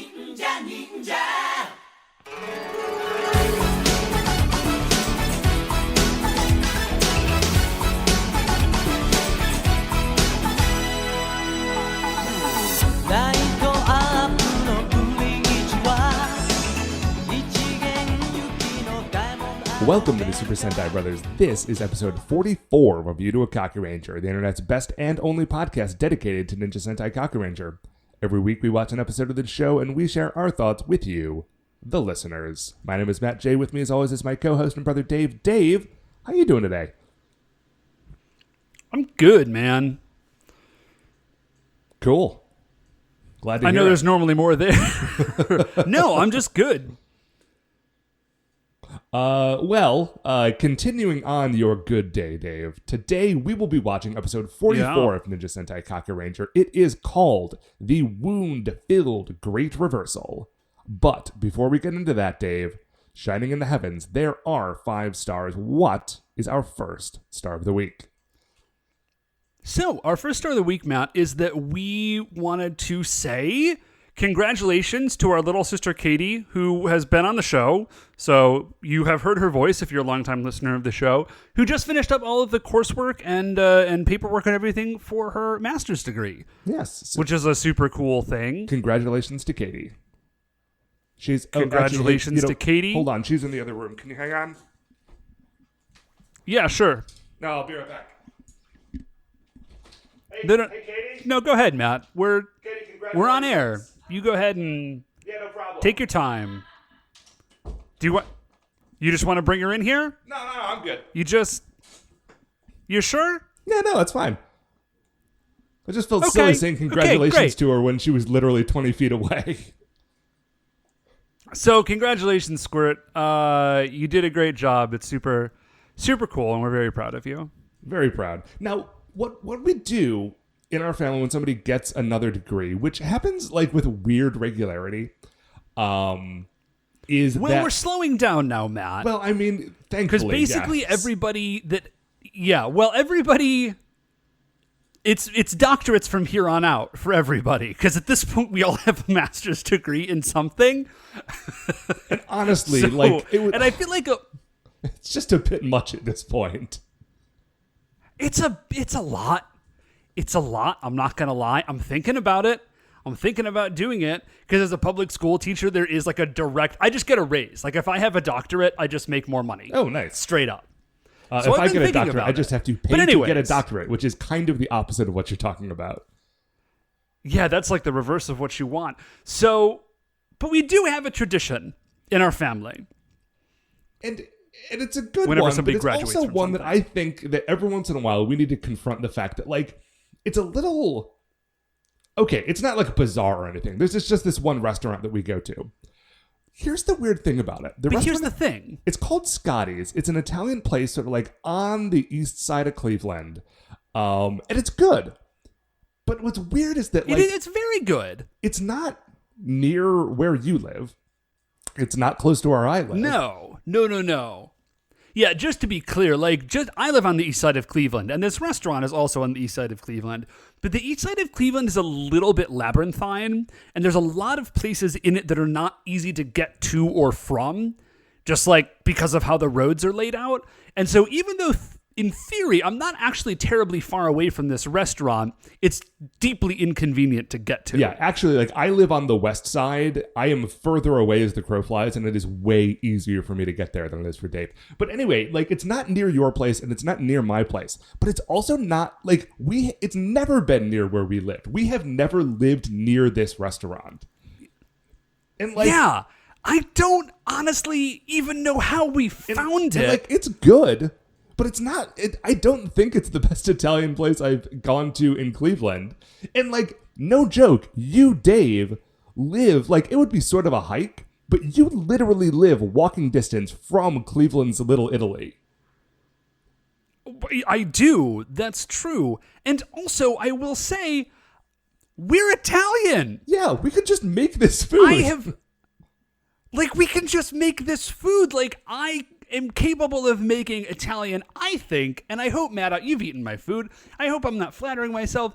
Welcome to the Super Sentai Brothers. This is episode 44 of Review to a Kakuranger, the internet's best and only podcast dedicated to Ninja Sentai Kakuranger. Every week we watch an episode of the show and we share our thoughts with you, the listeners. My name is Matt J. With me as always is my co-host and brother Dave. Dave, how you doing today? I'm good, man. Cool. Glad to hear I know it. there's normally more there. No, I'm just good. Continuing on your good day, Dave, today we will be watching episode 44 of Ninja Sentai Kakuranger. It is called The Wound-Filled Great Reversal. But before we get into that, Dave, shining in the heavens, there are 5 stars. What is our first star of the week? So, our first star of the week, Matt, is that we wanted to say congratulations to our little sister Katie, who has been on the show. So you have heard her voice if you're a longtime listener of the show, who just finished up all of the coursework and paperwork and everything for her master's degree. Yes. Which is a super cool thing. Congratulations to Katie. Congratulations to Katie. Hold on, she's in the other room. Can you hang on? Yeah, sure. No, I'll be right back. Hey, Hey, Katie? No, go ahead, Matt. We're on air. You go ahead and no problem. Take your time. You just want to bring her in here? No, I'm good. You sure? Yeah, no, that's fine. I just felt silly saying congratulations to her when she was literally 20 feet away. So, congratulations, Squirt. You did a great job. It's super, super cool, and we're very proud of you. Very proud. Now, what we do in our family when somebody gets another degree, which happens like with weird regularity, is that... Well, we're slowing down now, Matt. Well, I mean, thankfully, because basically everybody that... Yeah, well, everybody... It's doctorates from here on out for everybody, because at this point we all have a master's degree in something. And honestly, and I feel like it's just a bit much at this point. It's a lot. It's a lot. I'm not going to lie. I'm thinking about it. I'm thinking about doing it because as a public school teacher, there is like a direct... I just get a raise. Like if I have a doctorate, I just make more money. Oh, nice. Straight up. So if I get a doctorate, I just have to pay to get a doctorate, which is kind of the opposite of what you're talking about. Yeah, that's like the reverse of what you want. So, but we do have a tradition in our family. And it's a good Whenever one, somebody but it's graduates also from one something. that I think that every once in a while we need to confront the fact that, like, it's a little... Okay, it's not like bizarre or anything. There's just this one restaurant that we go to. Here's the weird thing about it. Here's the thing. It's called Scotty's. It's an Italian place sort of like on the east side of Cleveland. And it's good. But what's weird is that It's very good. It's not near where you live. It's not close to where I live. No. Yeah, just to be clear, I live on the east side of Cleveland, and this restaurant is also on the east side of Cleveland. But the east side of Cleveland is a little bit labyrinthine, and there's a lot of places in it that are not easy to get to or from, just like because of how the roads are laid out. And so even though in theory, I'm not actually terribly far away from this restaurant, it's deeply inconvenient to get to. Yeah, actually, like I live on the west side. I am further away as the crow flies, and it is way easier for me to get there than it is for Dave. But anyway, like it's not near your place and it's not near my place, but it's also not like it's never been near where we lived. We have never lived near this restaurant. And yeah, I don't honestly even know how we found it. And like it's good. But it's not, I don't think it's the best Italian place I've gone to in Cleveland. And like, no joke, you, Dave, live, like it would be sort of a hike, but you literally live walking distance from Cleveland's Little Italy. I do, that's true. And also, I will say, we're Italian. Yeah, we could just make this food. We can just make this food. Like, I am capable of making Italian, I think, and I hope, Matt, you've eaten my food. I hope I'm not flattering myself.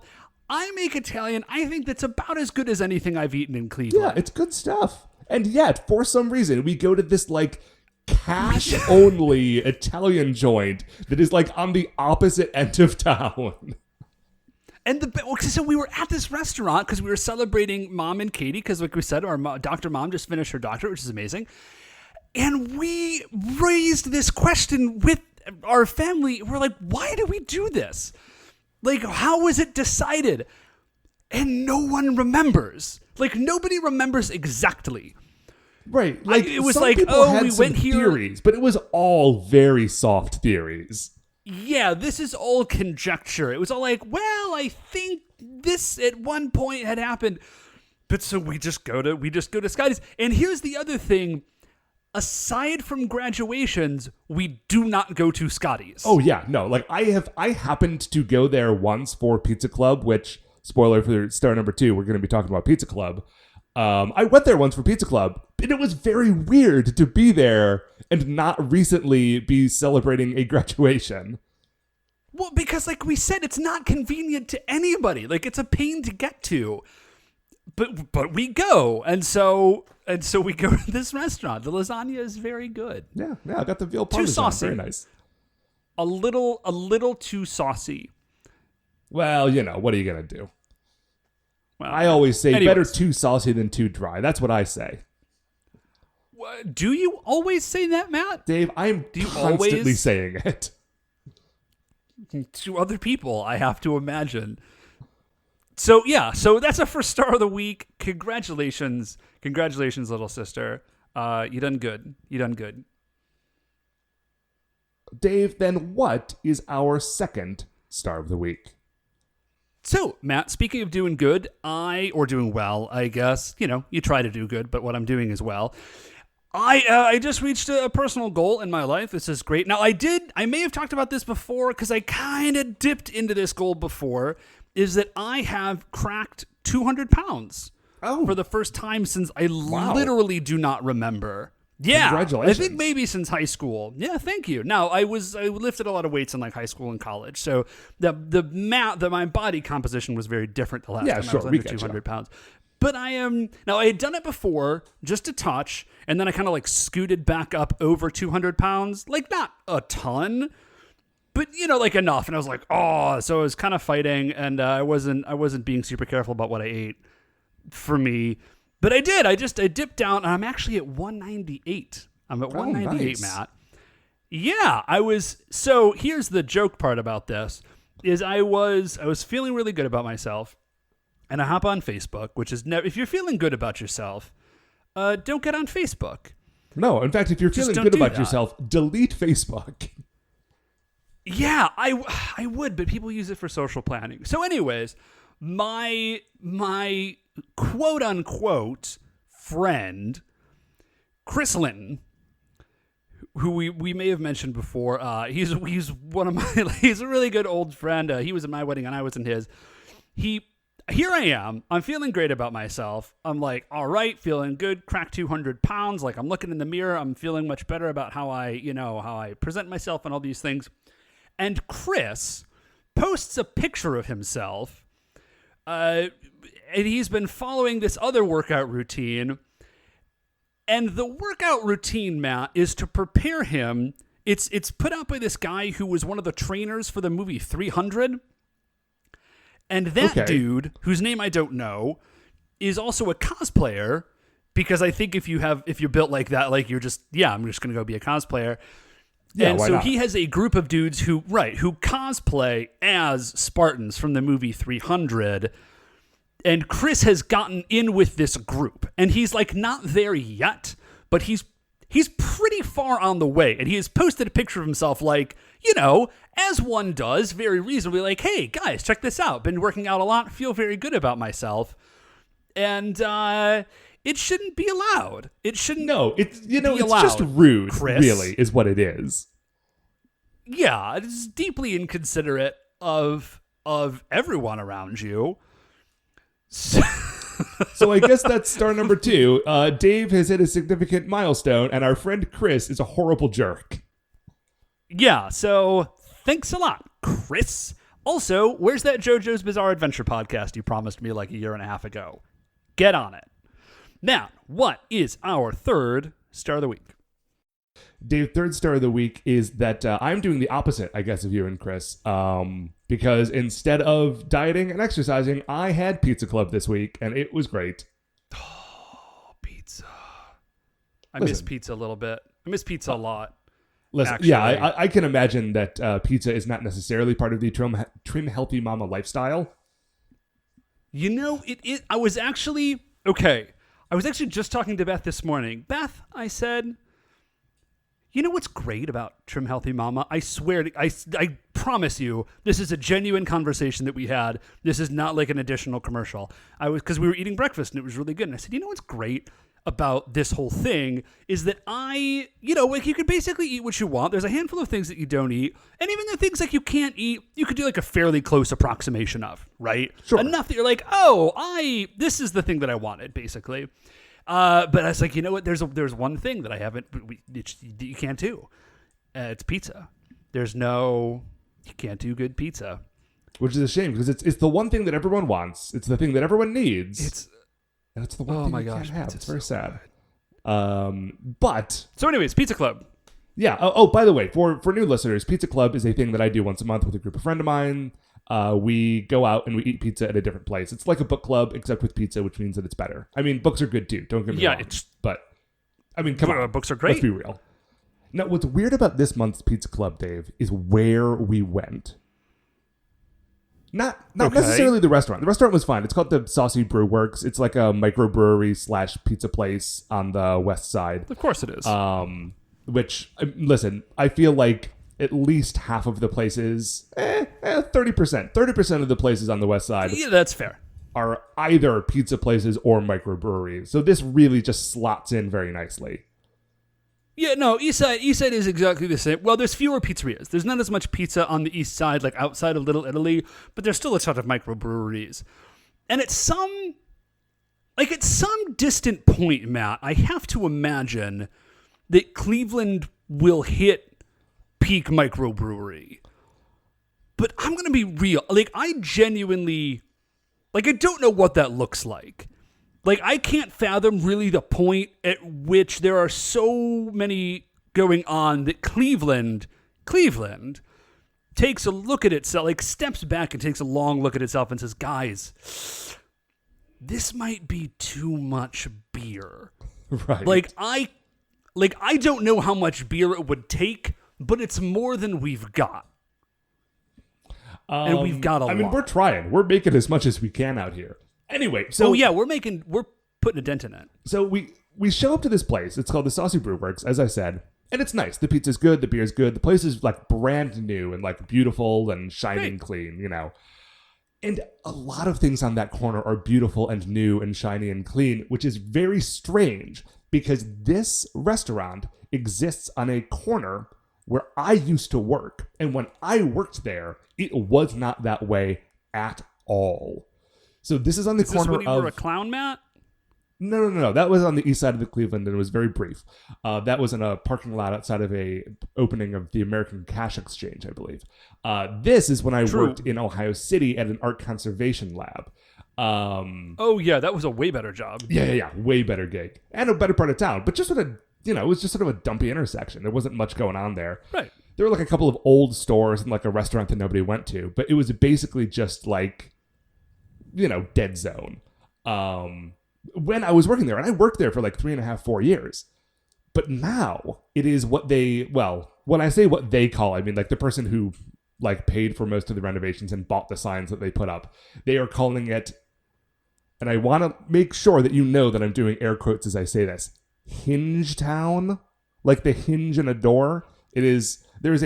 I make Italian. I think that's about as good as anything I've eaten in Cleveland. Yeah, it's good stuff. And yet, for some reason, we go to this like cash-only Italian joint that is like on the opposite end of town. And so we were at this restaurant because we were celebrating Mom and Katie because, like we said, our Dr. Mom just finished her doctorate, which is amazing. And we raised this question with our family. We're like, why do we do this? Like, how was it decided? And no one remembers. Like, nobody remembers exactly. Right. Like, it was some like, people oh, had we some went here. theories, but it was all very soft theories. Yeah, this is all conjecture. It was all like, well, I think this at one point had happened. But so we just go to Scotty's. And here's the other thing. Aside from graduations, we do not go to Scotty's. Oh yeah, no. Like I happened to go there once for Pizza Club, which, spoiler for star number 2, we're going to be talking about Pizza Club. I went there once for Pizza Club, and it was very weird to be there and not recently be celebrating a graduation. Well, because like we said, it's not convenient to anybody. Like, it's a pain to get to. But we go, and so we go to this restaurant. The lasagna is very good. Yeah, I got the veal parmesan. Too saucy. Very nice. A little too saucy. Well, what are you gonna do? Well, I always say anyways. Better too saucy than too dry. That's what I say. Do you always say that, Matt? Dave, I'm constantly saying it. To other people, I have to imagine. So that's our first star of the week. Congratulations, little sister. You done good. Dave, then what is our second star of the week? So, Matt, speaking of doing good, or doing well, I guess, you try to do good, but what I'm doing is well. I just reached a personal goal in my life. This is great. Now, I may have talked about this before because I kind of dipped into this goal before, is that I have cracked 200 pounds for the first time since I literally do not remember. Yeah, congratulations. I think maybe since high school. Yeah, thank you. Now, I lifted a lot of weights in like high school and college, so my body composition was very different the last time I was under 200 pounds. But I had done it before, just a touch, and then I kind of like scooted back up over 200 pounds, like not a ton, but like enough. And I was like, so I was kind of fighting, and I wasn't being super careful about what I ate for me. But I did. I dipped down, and I'm actually at 198. I'm at 198, nice. Matt. Yeah, I was. So here's the joke part about this: is I was feeling really good about myself, and I hop on Facebook, which is never. If you're feeling good about yourself, don't get on Facebook. No, in fact, if you're feeling good about yourself, delete Facebook. Yeah, I would, but people use it for social planning. So, anyways, my quote unquote friend, Chris Linton, who we may have mentioned before, he's one of my he's a really good old friend. He was at my wedding and I was in his. Here I am. I'm feeling great about myself. I'm like, all right, feeling good. Cracked 200 pounds. Like, I'm looking in the mirror. I'm feeling much better about how I present myself and all these things. And Chris posts a picture of himself, and he's been following this other workout routine. And the workout routine, Matt, is to prepare him. It's put out by this guy who was one of the trainers for the movie 300. And that dude, whose name I don't know, is also a cosplayer, because I think if you're built like that, like you're just, I'm just going to go be a cosplayer. Yeah, and so he has a group of dudes who cosplay as Spartans from the movie 300. And Chris has gotten in with this group, and he's like not there yet, but he's pretty far on the way. And he has posted a picture of himself, like, as one does, very reasonably, like, hey guys, check this out. Been working out a lot, feel very good about myself. And it shouldn't be allowed. It shouldn't. No, it's it's just rude. Chris. Really, is what it is. Yeah, it's deeply inconsiderate of everyone around you. So I guess that's star number 2. Dave has hit a significant milestone, and our friend Chris is a horrible jerk. Yeah. So thanks a lot, Chris. Also, where's that JoJo's Bizarre Adventure podcast you promised me like a year and a half ago? Get on it. Now, what is our third star of the week? Dave, third star of the week is that I'm doing the opposite, I guess, of you and Chris. Because instead of dieting and exercising, I had Pizza Club this week, and it was great. Oh, pizza. I miss pizza a little bit. I miss pizza a lot. Listen, actually. yeah, I can imagine that pizza is not necessarily part of the trim healthy mama lifestyle. You know, I was actually just talking to Beth this morning. Beth, I said, you know what's great about Trim Healthy Mama? I swear, I promise you, this is a genuine conversation that we had. This is not like an additional commercial. Because we were eating breakfast and it was really good. And I said, you know what's great about this whole thing is that like you can basically eat what you want. There's a handful of things that you don't eat. And even the things like you can't eat, you could do like a fairly close approximation of, right? Sure. Enough that you're like, this is the thing that I wanted, basically. But I was like, you know what? There's one thing that I haven't, you can't do. It's pizza. You can't do good pizza. Which is a shame because it's the one thing that everyone wants. It's the thing that everyone needs. And it's the one thing you can't have. It's very sad. But so anyways, Pizza Club. Yeah. Oh, by the way, for new listeners, Pizza Club is a thing that I do once a month with a group of friends of mine. We go out and we eat pizza at a different place. It's like a book club, except with pizza, which means that it's better. I mean, books are good too. Don't get me wrong. Come on. Books are great. Let's be real. Now, what's weird about this month's Pizza Club, Dave, is where we went. Not necessarily the restaurant. The restaurant was fine. It's called the Saucy Brew Works. It's like a microbrewery / pizza place on the west side. Of course it is. Which, listen, I feel like at least half of the places, 30%. 30% of the places on the west side. Yeah, that's fair. Are either pizza places or microbreweries. So this really just slots in very nicely. Yeah, no, East Side is exactly the same. Well, there's fewer pizzerias. There's not as much pizza on the East Side, like outside of Little Italy, but there's still a ton of microbreweries. And at some distant point, Matt, I have to imagine that Cleveland will hit peak microbrewery. But I'm going to be real. I genuinely, I don't know what that looks like. I can't fathom really the point at which there are so many going on that Cleveland takes a look at itself, steps back and takes a long look at itself and says, guys, this might be too much beer. Right. I don't know how much beer it would take, but it's more than we've got. And we've got a lot. I mean, we're trying. We're making as much as we can out here. Anyway, so we're putting a dent in it. So we show up to this place. It's called the Saucy Brew Works, as I said, and it's nice. The pizza's good, the beer's good. The place is brand new and beautiful and shining clean, you know. And a lot of things on that corner are beautiful and new and shiny and clean, which is very strange because this restaurant exists on a corner where I used to work, and when I worked there, it was not that way at all. So this is on the corner of... Is this when you were a clown, Matt? No. That was on the east side of the Cleveland, and it was very brief. That was in a parking lot outside of a opening of the American Cash Exchange, I believe. This is when I worked in Ohio City at an art conservation lab. That was a way better job. Yeah. Way better gig. And a better part of town. But just sort of, it was just sort of a dumpy intersection. There wasn't much going on there. Right. There were a couple of old stores and a restaurant that nobody went to. But it was basically just dead zone. When I was working there, and I worked there for 3.5, 4 years. But now it is what when I say what they call, I mean the person who paid for most of the renovations and bought the signs that they put up. They are calling it, and I want to make sure that you know that I'm doing air quotes as I say this, Hinge Town, like the hinge in a door. It is, there's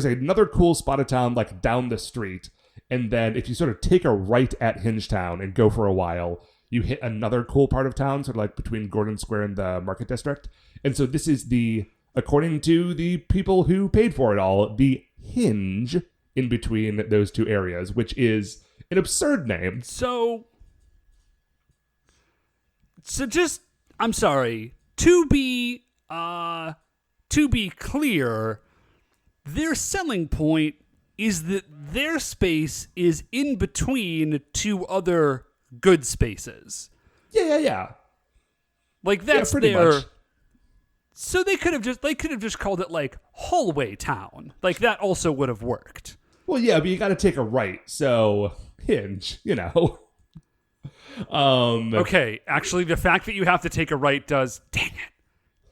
another cool spot of town down the street. And then if you sort of take a right at Hingetown and go for a while, you hit another cool part of town, sort of between Gordon Square and the Market District. And so this is according to the people who paid for it all, the hinge in between those two areas, which is an absurd name. So just, I'm sorry, to be clear, their selling point is that their space is in between two other good spaces. Yeah. Like that's pretty their. much. So they could have just called it like Hallway Town. Like that also would have worked. Well, yeah, but you got to take a right. So hinge, Okay, actually, the fact that you have to take a right does.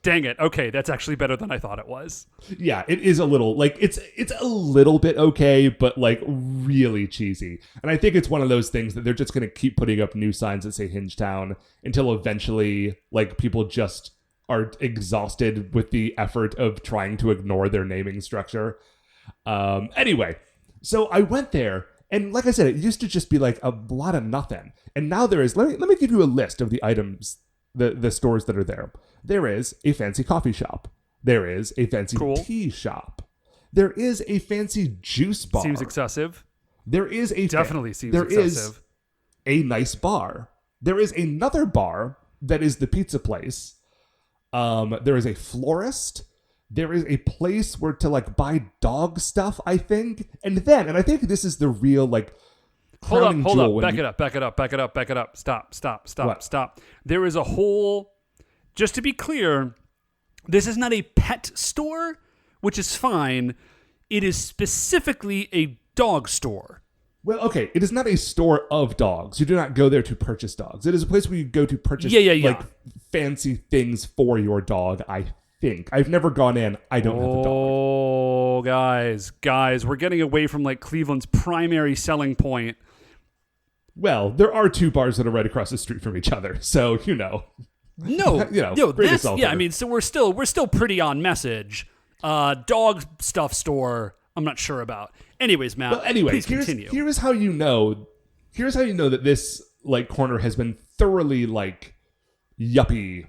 Dang it. Okay, that's actually better than I thought it was. Yeah, it is a little like it's a little bit okay, but like really cheesy. And I think it's one of those things that they're just going to keep putting up new signs that say Hingetown until eventually like people just are exhausted with the effort of trying to ignore their naming structure. Anyway, so I went there, and like I said, it used to just be like a lot of nothing. And now there is, let me give you a list of the items, the stores that are there. There is a fancy coffee shop. There is a fancy tea shop. There is a fancy juice bar. Seems excessive. There is a definitely seems there excessive. There is a nice bar. There is another bar that is the pizza place. There is a florist. There is a place where to like buy dog stuff, I think. And I think this is the real like Hold up. Back it up. Stop. There is a whole, just to be clear, this is not a pet store, which is fine. It is specifically a dog store. Well, okay, it is not a store of dogs. You do not go there to purchase dogs. It is a place where you go to purchase like fancy things for your dog, I think. I've never gone in. I don't have a dog. Oh, guys, we're getting away from like Cleveland's primary selling point. Well, there are two bars that are right across the street from each other, so No, that's I mean, so we're still pretty on message. Dog stuff store, I'm not sure about. Anyways, Matt. Well, anyways, please continue. Here's how you know that this like corner has been thoroughly like yuppified.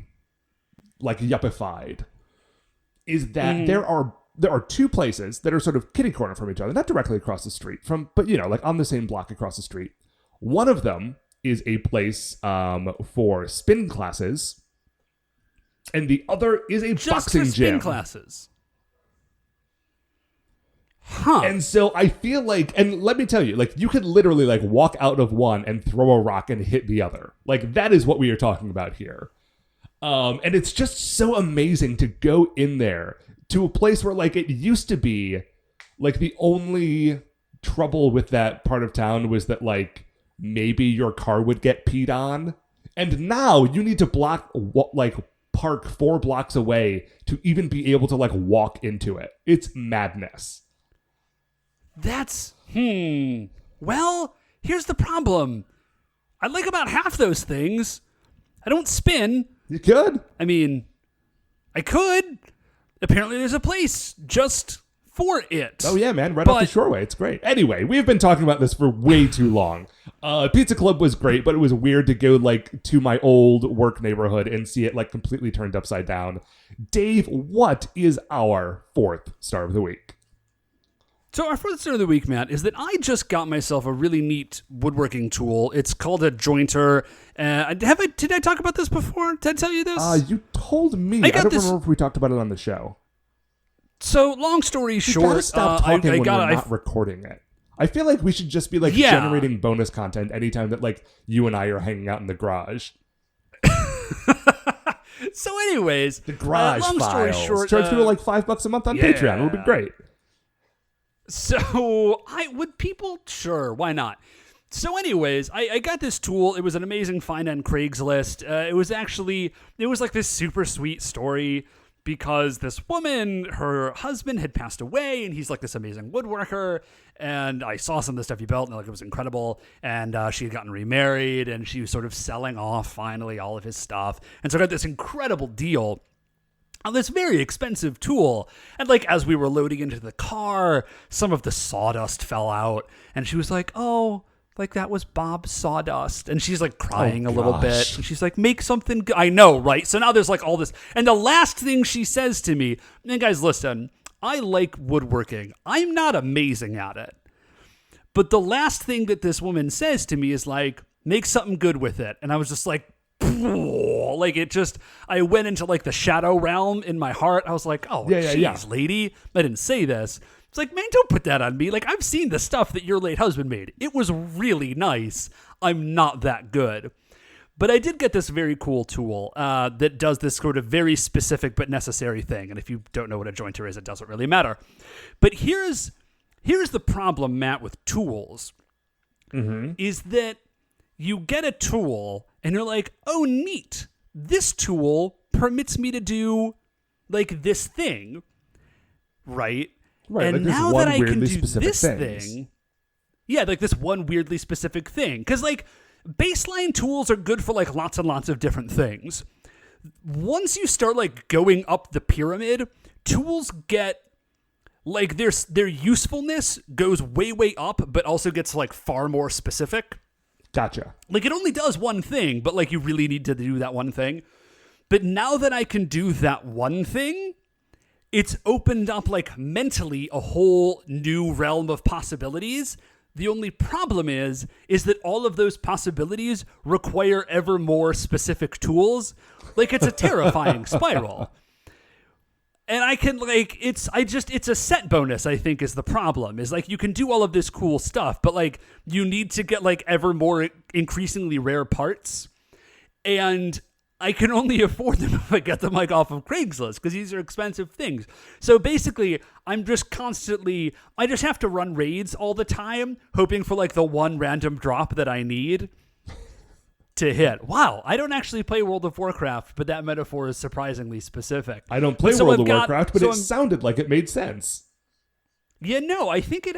Is that there are two places that are sort of kitty corner from each other, not directly across the street but like on the same block across the street. One of them is a place for spin classes, and the other is a boxing for spin gym. Classes. Huh. And so I feel like, and let me tell you, like you could literally like walk out of one and throw a rock and hit the other. Like that is what we are talking about here. And it's just so amazing to go in there to a place where like it used to be like the only trouble with that part of town was that like maybe your car would get peed on. And now you need to park 4 blocks away to even be able to like walk into it. It's madness. That's, well, here's the problem. I like about half those things. I don't spin. You could. I mean, I could. Apparently there's a place just for it. Oh yeah, man, off the shoreway. It's great. Anyway, we've been talking about this for way too long. Pizza Club was great, but it was weird to go like to my old work neighborhood and see it like completely turned upside down. Dave, what is our 4th star of the week? So our 4th star of the week, Matt, is that I just got myself a really neat woodworking tool. It's called a jointer. Did I talk about this before? Did I tell you this? You told me. I don't remember if we talked about it on the show. So long story short, you gotta stop talking when we're not recording it. I feel like we should just be like generating bonus content anytime that like you and I are hanging out in the garage. So anyways, the garage long story files. short, charge people like $5 a month on Patreon. It would be great. So sure, why not? So anyways, I got this tool. It was an amazing find on Craigslist. It was like this super sweet story because this woman, her husband had passed away and he's like this amazing woodworker. And I saw some of the stuff he built and like it was incredible. And she had gotten remarried and she was sort of selling off finally all of his stuff. And so I got this incredible deal on this very expensive tool. And like as we were loading into the car, some of the sawdust fell out and she was like, oh, like that was Bob's sawdust. And she's like crying a little bit. And she's like, make something good. I know, right? So now there's like all this. And the last thing she says to me, and guys, listen, I like woodworking. I'm not amazing at it. But the last thing that this woman says to me is like, make something good with it. And I was just like, like it just, I went into like the shadow realm in my heart. I was like, oh, geez, lady. I didn't say this. It's like, man, don't put that on me. Like, I've seen the stuff that your late husband made. It was really nice. I'm not that good. But I did get this very cool tool that does this sort of very specific but necessary thing. And if you don't know what a jointer is, it doesn't really matter. But here's the problem, Matt, with tools, is that you get a tool and you're like, oh, neat. This tool permits me to do like this thing, right? Right. And like now that I can do this thing, yeah, like this one weirdly specific thing. Because like baseline tools are good for like lots and lots of different things. Once you start like going up the pyramid, tools get like their usefulness goes way, way up, but also gets like far more specific. Gotcha. Like it only does one thing, but like you really need to do that one thing. But now that I can do that one thing, it's opened up like mentally a whole new realm of possibilities. The only problem is that all of those possibilities require ever more specific tools. Like it's a terrifying spiral. And I can like, it's a set bonus, I think, is the problem. Is like you can do all of this cool stuff, but like you need to get like ever more increasingly rare parts. And I can only afford them if I get them like off of Craigslist because these are expensive things. So basically, I just have to run raids all the time, hoping for like the one random drop that I need to hit. Wow, I don't actually play World of Warcraft, but that metaphor is surprisingly specific. I don't play World of Warcraft, but it sounded like it made sense. Yeah, no, I think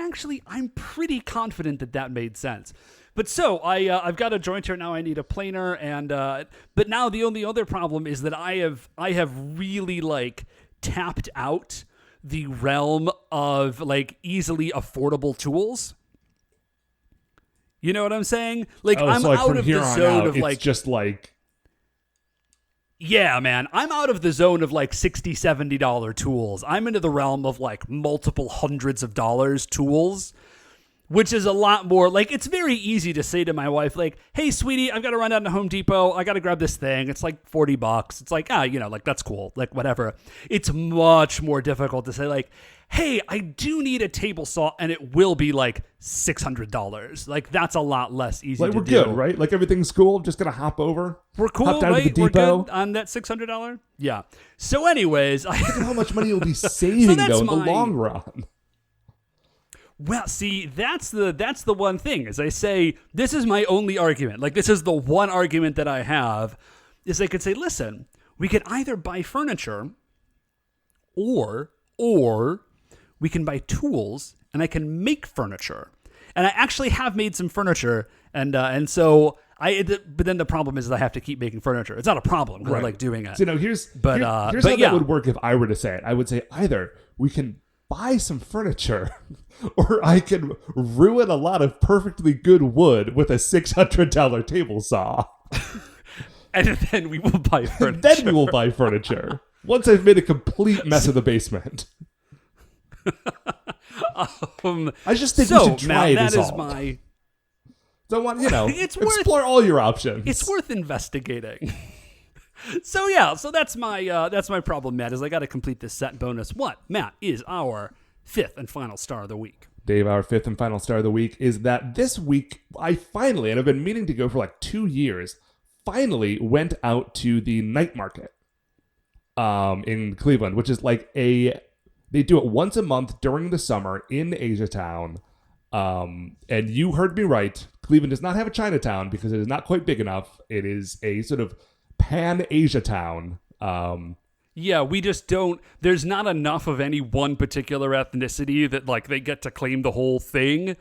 I'm pretty confident that made sense. But so I've got a jointer now. I need a planer, and but now the only other problem is that I have really like tapped out the realm of like easily affordable tools. You know what I'm saying? Like I'm out of the zone of like just like. Yeah, man. I'm out of the zone of like $60, $70 tools. I'm into the realm of like multiple hundreds of dollars tools. Which is a lot more, like, it's very easy to say to my wife, like, hey, sweetie, I've got to run down to Home Depot. I got to grab this thing. It's like $40. It's like, like, that's cool. Like, whatever. It's much more difficult to say, like, hey, I do need a table saw, and it will be, like, $600. Like, that's a lot less easy to do. Like, we're good, right? Like, everything's cool. Just going to hop over. We're cool, hop down right? to the depot. We're good on that $600? Yeah. So anyways. Look at how much money you'll be saving, though, in the long run. Well, see, that's the one thing, is I say, this is my only argument. Like, this is the one argument that I have, is I could say, listen, we could either buy furniture, or we can buy tools, and I can make furniture. And I actually have made some furniture, and so but then the problem is that I have to keep making furniture. It's not a problem, because I like doing it. So, here's how that would work if I were to say it. I would say either we can buy some furniture, or I can ruin a lot of perfectly good wood with a $600 table saw. And then we will buy furniture. Once I've made a complete mess of the basement. I just think we should try it. That is my. So explore all your options. It's worth investigating. So that's my problem, Matt, is I got to complete this set bonus. What, Matt, is our fifth and final star of the week? Dave, our fifth and final star of the week is that this week I finally, and I've been meaning to go for like 2 years, finally went out to the night market in Cleveland, which is like they do it once a month during the summer in Asiatown. And you heard me right. Cleveland does not have a Chinatown because it is not quite big enough. It is a sort of Pan-Asia town. Yeah, we just don't. There's not enough of any one particular ethnicity that like they get to claim the whole thing.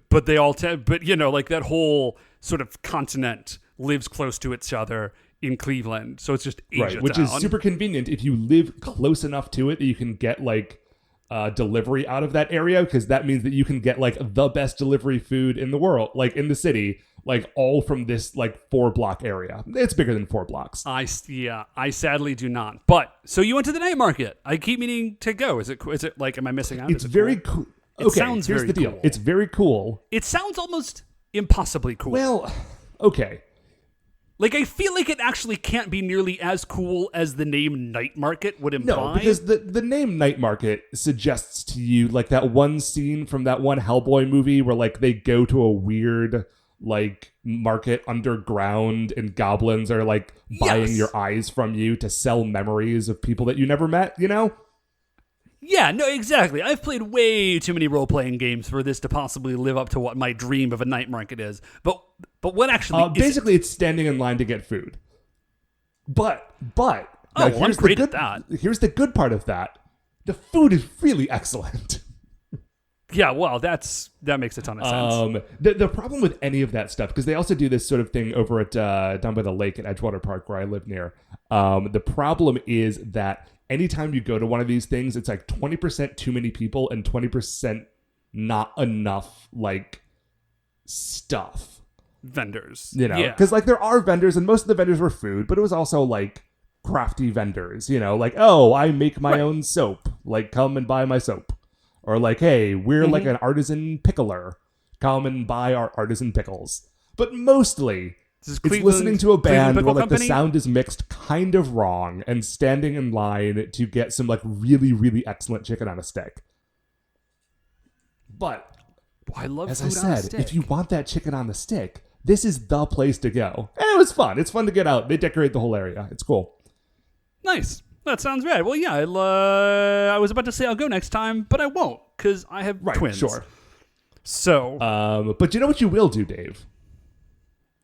But they all but like that whole sort of continent lives close to each other in Cleveland. So it's just Asia which town. Is super convenient if you live close enough to it that you can get like delivery out of that area, because that means that you can get like the best delivery food in the world, like in the city, like all from this like 4-block area. It's bigger than 4 blocks. I sadly do not. But so you went to the night market. I keep meaning to go. Is it like, am I missing out? It's very cool. Okay, it sounds here's very the deal. cool. It's very cool. It sounds almost impossibly cool. Well, okay. Like, I feel like it actually can't be nearly as cool as the name Night Market would imply. No, because the name Night Market suggests to you, like, that one scene from that one Hellboy movie where, like, they go to a weird, like, market underground and goblins are, like, buying your eyes from you to sell memories of people that you never met, you know? Yeah, no, exactly. I've played way too many role-playing games for this to possibly live up to what my dream of a night market is. But what actually is basically, it's standing in line to get food. But now I'm great at that. Here's the good part of that. The food is really excellent. Yeah, well, that makes a ton of sense. The problem with any of that stuff, because they also do this sort of thing over at down by the lake at Edgewater Park where I live near. The problem is that anytime you go to one of these things, it's like 20% too many people and 20% not enough, like, stuff. Vendors. You know? Because, like, there are vendors, and most of the vendors were food, but it was also, like, crafty vendors, you know? Like, oh, I make my own soap. Like, come and buy my soap. Or, like, hey, we're, like, an artisan pickler. Come and buy our artisan pickles. But mostly, it's listening to a band where, like, the sound is mixed kind of wrong and standing in line to get some, like, really, really excellent chicken on a stick. But, I love as food I said, on a stick. if you want that chicken on the stick, this is the place to go. And it was fun. It's fun to get out. They decorate the whole area. It's cool. Nice. That sounds rad. Well, yeah, I was about to say I'll go next time, but I won't because I have twins. Sure. So, but you know what you will do, Dave?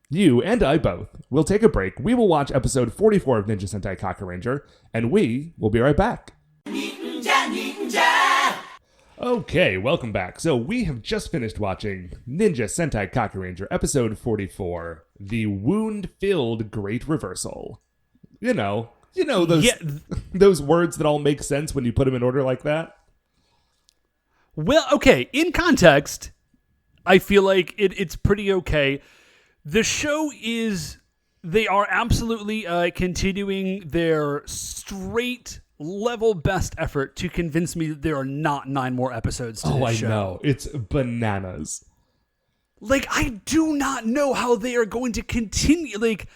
You and I both will take a break. We will watch episode 44 of Ninja Sentai Kakuranger, and we will be right back. Ninja! Okay, welcome back. So we have just finished watching Ninja Sentai Kakuranger, episode 44, The Wound-Filled Great Reversal. You know those words that all make sense when you put them in order like that? Well, okay, in context, I feel like it's pretty okay. The show they are absolutely continuing their straight level best effort to convince me that there are not 9 more episodes to this show. I know. It's bananas. Like, I do not know how they are going to continue. Like,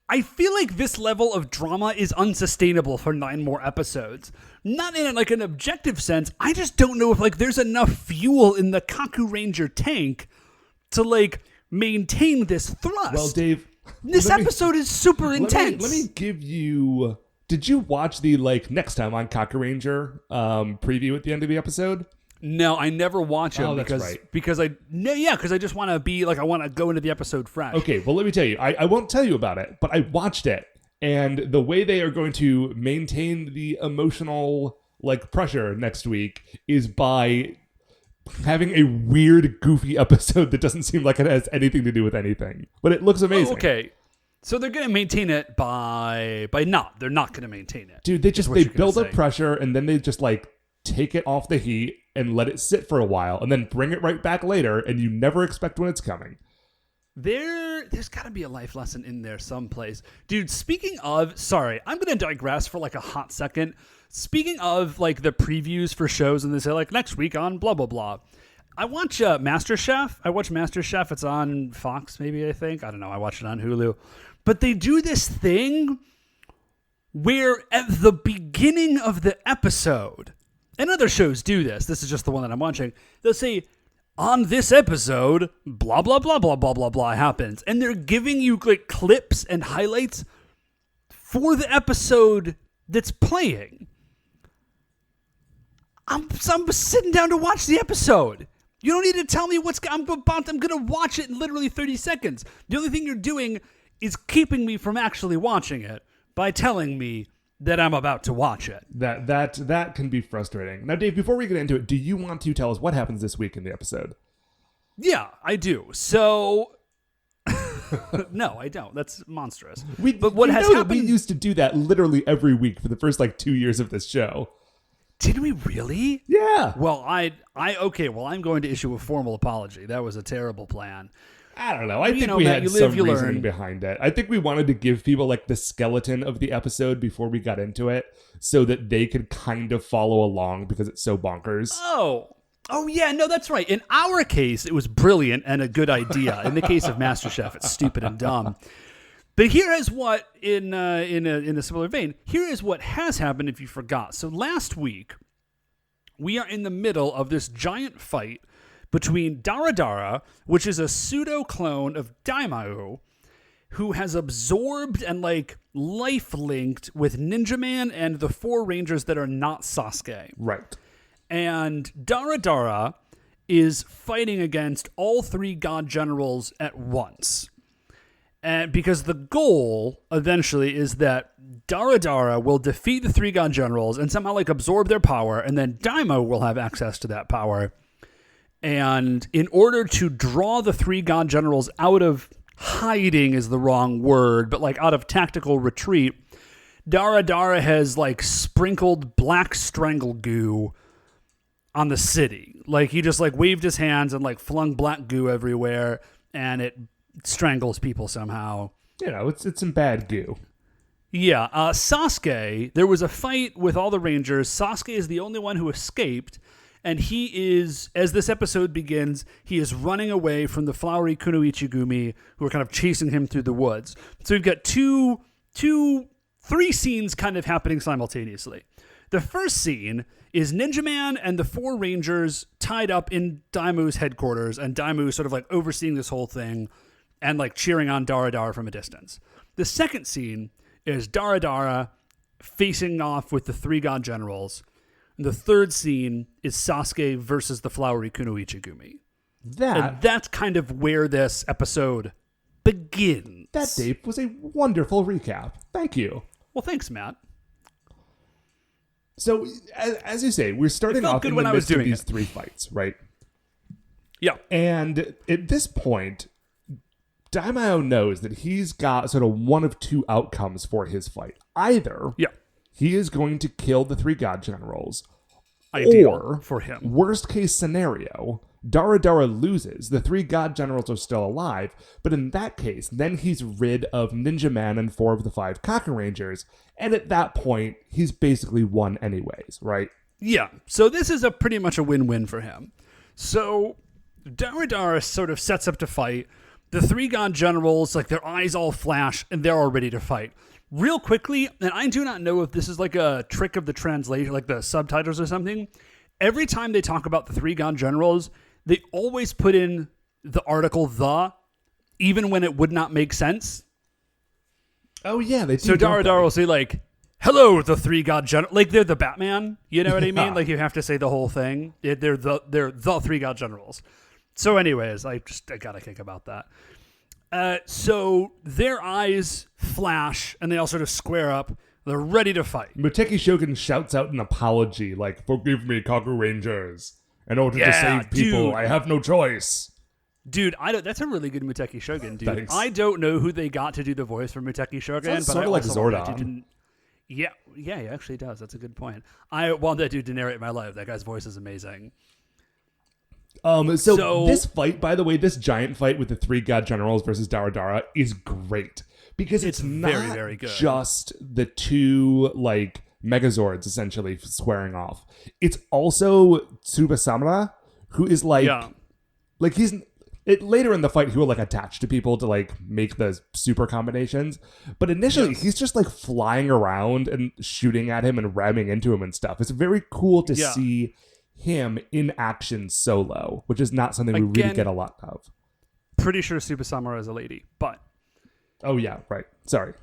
I feel like this level of drama is unsustainable for 9 more episodes. Not in like an objective sense. I just don't know if like there's enough fuel in the Kakuranger tank to like maintain this thrust. Well, Dave, this episode is super intense. Let me give you. Did you watch the like next time on Kakuranger preview at the end of the episode? No, I never watch them because I just want to be like I want to go into the episode fresh. Okay, well let me tell you, I won't tell you about it, but I watched it, and the way they are going to maintain the emotional like pressure next week is by having a weird, goofy episode that doesn't seem like it has anything to do with anything, but it looks amazing. Oh, okay. So they're going to maintain it by not. They're not going to maintain it. Dude, they build up pressure and then they just like take it off the heat and let it sit for a while and then bring it right back later and you never expect when it's coming. There's got to be a life lesson in there someplace. Dude, speaking of, sorry, I'm going to digress for like a hot second. Speaking of like the previews for shows and they say like next week on blah, blah, blah. I watch MasterChef. I watch MasterChef. It's on Fox, maybe, I think. I don't know. I watch it on Hulu. But they do this thing where at the beginning of the episode, and other shows do this. This is just the one that I'm watching. They'll say, on this episode, blah, blah, blah, blah, blah, blah, blah happens. And they're giving you like clips and highlights for the episode that's playing. I'm sitting down to watch the episode. You don't need to tell me I'm going to watch it in literally 30 seconds. The only thing you're doing is keeping me from actually watching it by telling me that I'm about to watch it. That can be frustrating. Now, Dave, before we get into it, do you want to tell us what happens this week in the episode? Yeah, I do. So, no, I don't. That's monstrous. But what has happened? We used to do that literally every week for the first like 2 years of this show. Did we really? Yeah. Well, okay. Well, I'm going to issue a formal apology. That was a terrible plan. I don't know. I think we had some reasoning behind it. I think we wanted to give people like the skeleton of the episode before we got into it so that they could kind of follow along because it's so bonkers. Oh yeah. No, that's right. In our case, it was brilliant and a good idea. In the case of MasterChef, it's stupid and dumb. But here is what, in a similar vein, here is what has happened if you forgot. So last week, we are in the middle of this giant fight between Dara, which is a pseudo-clone of Daimao, who has absorbed and, like, life-linked with Ninja Man and the four Rangers that are not Sasuke. Right. And Dara is fighting against all three god generals at once. And because the goal eventually is that Dara will defeat the three god generals and somehow like absorb their power, and then Daimao will have access to that power. And in order to draw the three god generals out of hiding is the wrong word, but like out of tactical retreat, Dara has like sprinkled black strangle goo on the city. Like he just like waved his hands and like flung black goo everywhere, and it strangles people somehow. You know, it's some bad goo. Yeah. Sasuke, there was a fight with all the Rangers. Sasuke is the only one who escaped, and he is, as this episode begins, he is running away from the flowery Kunoichigumi, who are kind of chasing him through the woods. So we've got three scenes kind of happening simultaneously. The first scene is Ninja Man and the four Rangers tied up in Daimu's headquarters, and Daimu sort of like overseeing this whole thing and like cheering on Dara from a distance. The second scene is Dara facing off with the three god generals. And the third scene is Sasuke versus the flowery Kunoichigumi. And that's kind of where this episode begins. That, Dave, was a wonderful recap. Thank you. Well, thanks, Matt. So, as you say, we're starting off in the midst of these three fights, right? Yeah. And at this point, Daimao knows that he's got sort of one of two outcomes for his fight. Either he is going to kill the three god generals, ideal for him. Worst case scenario, Dara loses. The three god generals are still alive, but in that case, then he's rid of Ninja Man and 4 of the 5 Kakurangers, and at that point, he's basically won anyways, right? Yeah, so this is pretty much a win-win for him. So Dara sort of sets up to fight. The three god generals, like their eyes all flash, and they're all ready to fight. Real quickly, and I do not know if this is like a trick of the translation, like the subtitles or something, every time they talk about the three god generals, they always put in the article "the," even when it would not make sense. Oh yeah, they do. So Dara will say like, "Hello, the three god general." Like they're the Batman, you know what I mean? Like you have to say the whole thing. They're the three god generals. So, anyways, I got a kick about that. So their eyes flash and they all sort of square up. They're ready to fight. Muteki Shogun shouts out an apology, like, "Forgive me, Kakurangers. In order to save people, dude, I have no choice." Dude, that's a really good Muteki Shogun, dude. Thanks. I don't know who they got to do the voice for Muteki Shogun, but sort of like Zordon. Yeah, he actually does. That's a good point. I want that dude to narrate my life. That guy's voice is amazing. So this fight, by the way, this giant fight with the three god generals versus Dara is great because it's not very, very good. Just the two like Megazords essentially squaring off. It's also Tsubasama, who is like he's later in the fight he will like attach to people to like make the super combinations, but initially he's just like flying around and shooting at him and ramming into him and stuff. It's very cool to see him in action solo, which is not something we really get a lot of. Pretty sure Super Samurai is a lady, but oh yeah, right. Sorry.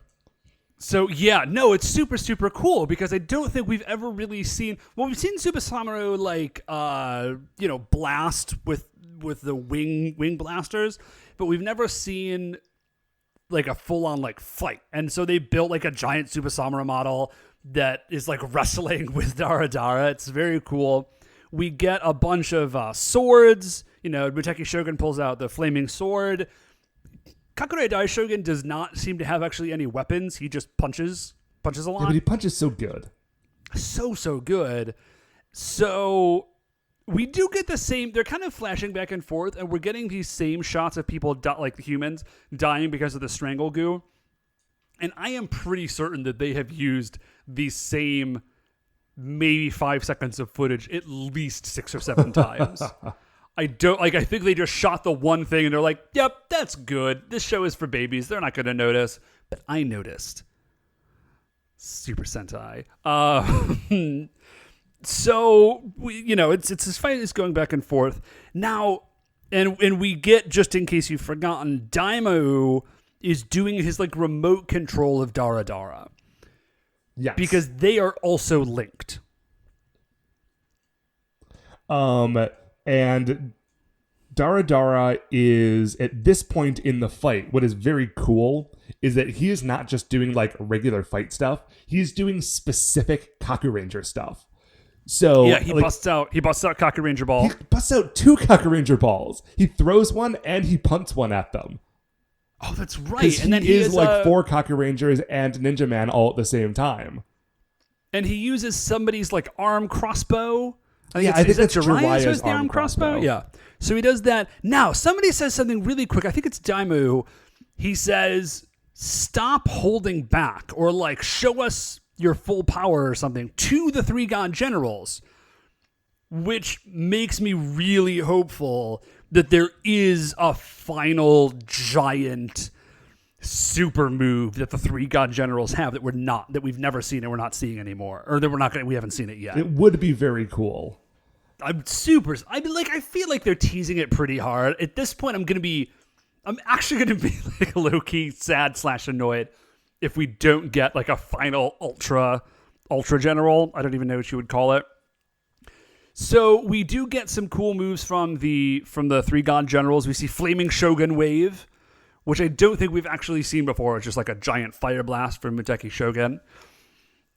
So yeah, no, it's super, super cool because I don't think we've ever really seen. Well, we've seen Super Samurai like blast with the wing blasters, but we've never seen like a full on like fight. And so they built like a giant Super Samurai model that is like wrestling with Dara. It's very cool. We get a bunch of swords. Muteki Shogun pulls out the flaming sword. Kakure Daishogun does not seem to have actually any weapons. He just punches a lot. Yeah, but he punches so good. So good. So we do get the same. They're kind of flashing back and forth, and we're getting these same shots of people, like the humans, dying because of the strangle goo. And I am pretty certain that they have used the same maybe 5 seconds of footage at least 6 or 7 times. I think they just shot the one thing and they're like, yep, that's good. This show is for babies. They're not going to notice. But I noticed. Super Sentai. So, it's this fight is going back and forth. Now, and we get, just in case you've forgotten, Daimao is doing his remote control of Dara. Yes. Because they are also linked. And Dara is, at this point in the fight, what is very cool is that he is not just doing regular fight stuff. He's doing specific Kakuranger stuff. So yeah, he busts out Kakuranger ball. He busts out 2 Kakuranger balls. He throws one and he punts one at them. Oh, that's right. And then he is 4 Kakurangers and Ninja Man all at the same time. And he uses somebody's arm crossbow. I think that's Jiraiya's the arm crossbow. Yeah. So he does that. Now, somebody says something really quick. I think it's Daimao. He says, "Stop holding back," or show us your full power or something to the 3 god generals, which makes me really hopeful that there is a final giant super move that the 3 god generals have that we've never seen and we're not seeing anymore, or that we haven't seen it yet. It would be very cool. I feel like they're teasing it pretty hard. At this point, I'm actually going to be low-key sad / annoyed if we don't get a final ultra general. I don't even know what you would call it. So we do get some cool moves from the 3 god generals. We see Flaming Shogun Wave, which I don't think we've actually seen before. It's just a giant fire blast from Muteki Shogun.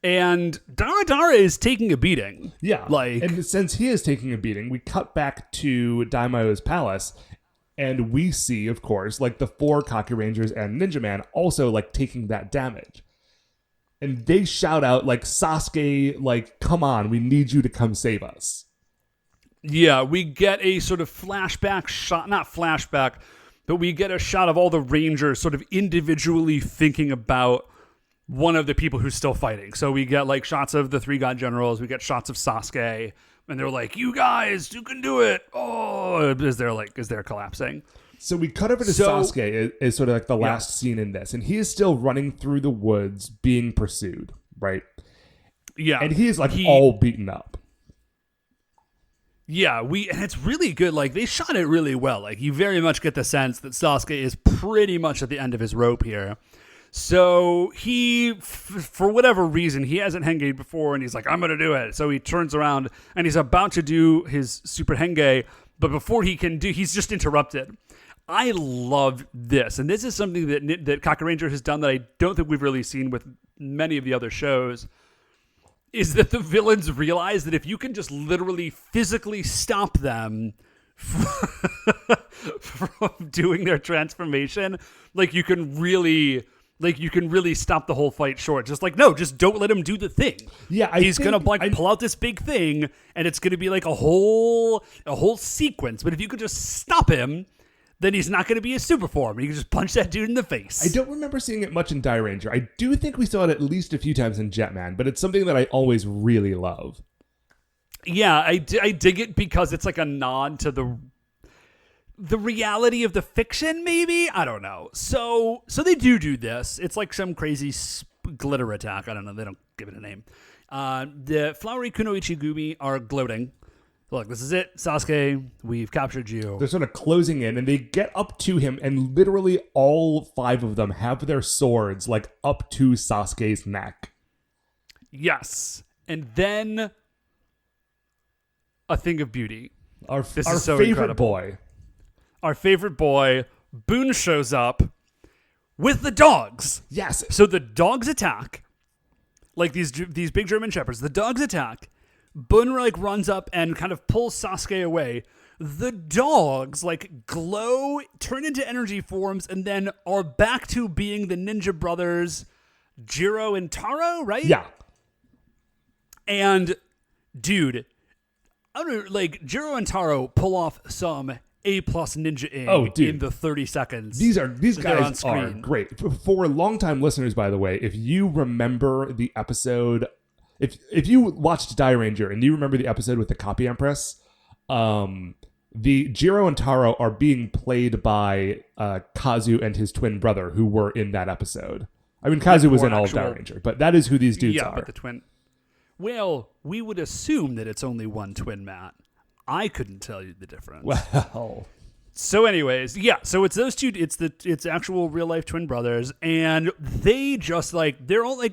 And Dara is taking a beating. Yeah. And since he is taking a beating, we cut back to Daimao's palace, and we see, of course, the 4 Kakurangers and Ninja Man also taking that damage. And they shout out Sasuke, come on, we need you to come save us. Yeah, we get a sort of flashback shot, not flashback, but we get a shot of all the Rangers sort of individually thinking about one of the people who's still fighting. So we get shots of the 3 god generals, we get shots of Sasuke, and they're like, "You guys, you can do it!" Oh, as they're collapsing. So we cut over to Sasuke is sort of the last scene in this, and he is still running through the woods being pursued, right? Yeah. And he is all beaten up. Yeah, and it's really good. They shot it really well. You very much get the sense that Sasuke is pretty much at the end of his rope here. So he, for whatever reason, he hasn't henged before, and he's like, "I'm going to do it." So he turns around, and he's about to do his super henge, but before he can do, he's just interrupted. I love this, and this is something that Kakuranger has done that I don't think we've really seen with many of the other shows, is that the villains realize that if you can just literally physically stop them from doing their transformation, you can really stop the whole fight short. Just just don't let him do the thing. Yeah, he's gonna pull out this big thing, and it's gonna be a whole sequence. But if you could just stop him, then he's not gonna be a super form. You can just punch that dude in the face. I don't remember seeing it much in Dairanger. I do think we saw it at least a few times in Jetman, but it's something that I always really love. Yeah, I dig it because it's a nod to the reality of the fiction, maybe? I don't know. So they do this. It's some crazy glitter attack. I don't know. They don't give it a name. The Flowery Kunoichi Gumi are gloating. Look, this is it. Sasuke, we've captured you. They're sort of closing in, and they get up to him, and literally all 5 of them have their swords, up to Sasuke's neck. Yes. And then a thing of beauty. Our favorite boy. Our favorite boy, Boone, shows up with the dogs. Yes. So the dogs attack, these big German shepherds. The dogs attack. Boone runs up and kind of pulls Sasuke away. The dogs glow, turn into energy forms, and then are back to being the ninja brothers, Jiro and Taro, right? Yeah. And dude, Jiro and Taro pull off some A+ ninja in the 30 seconds. These guys are great. For longtime listeners, by the way, if you remember the episode, if you watched Dairanger and you remember the episode with the Copy Empress, the Jiro and Taro are being played by Kazu and his twin brother, who were in that episode. I mean, Kazu was in all of Power Ranger, but that is who these dudes are. Yeah, but the twin... Well, we would assume that it's only one twin, Matt. I couldn't tell you the difference. Well... So anyways, yeah, so it's those two, it's actual real life twin brothers, and they just like, they're only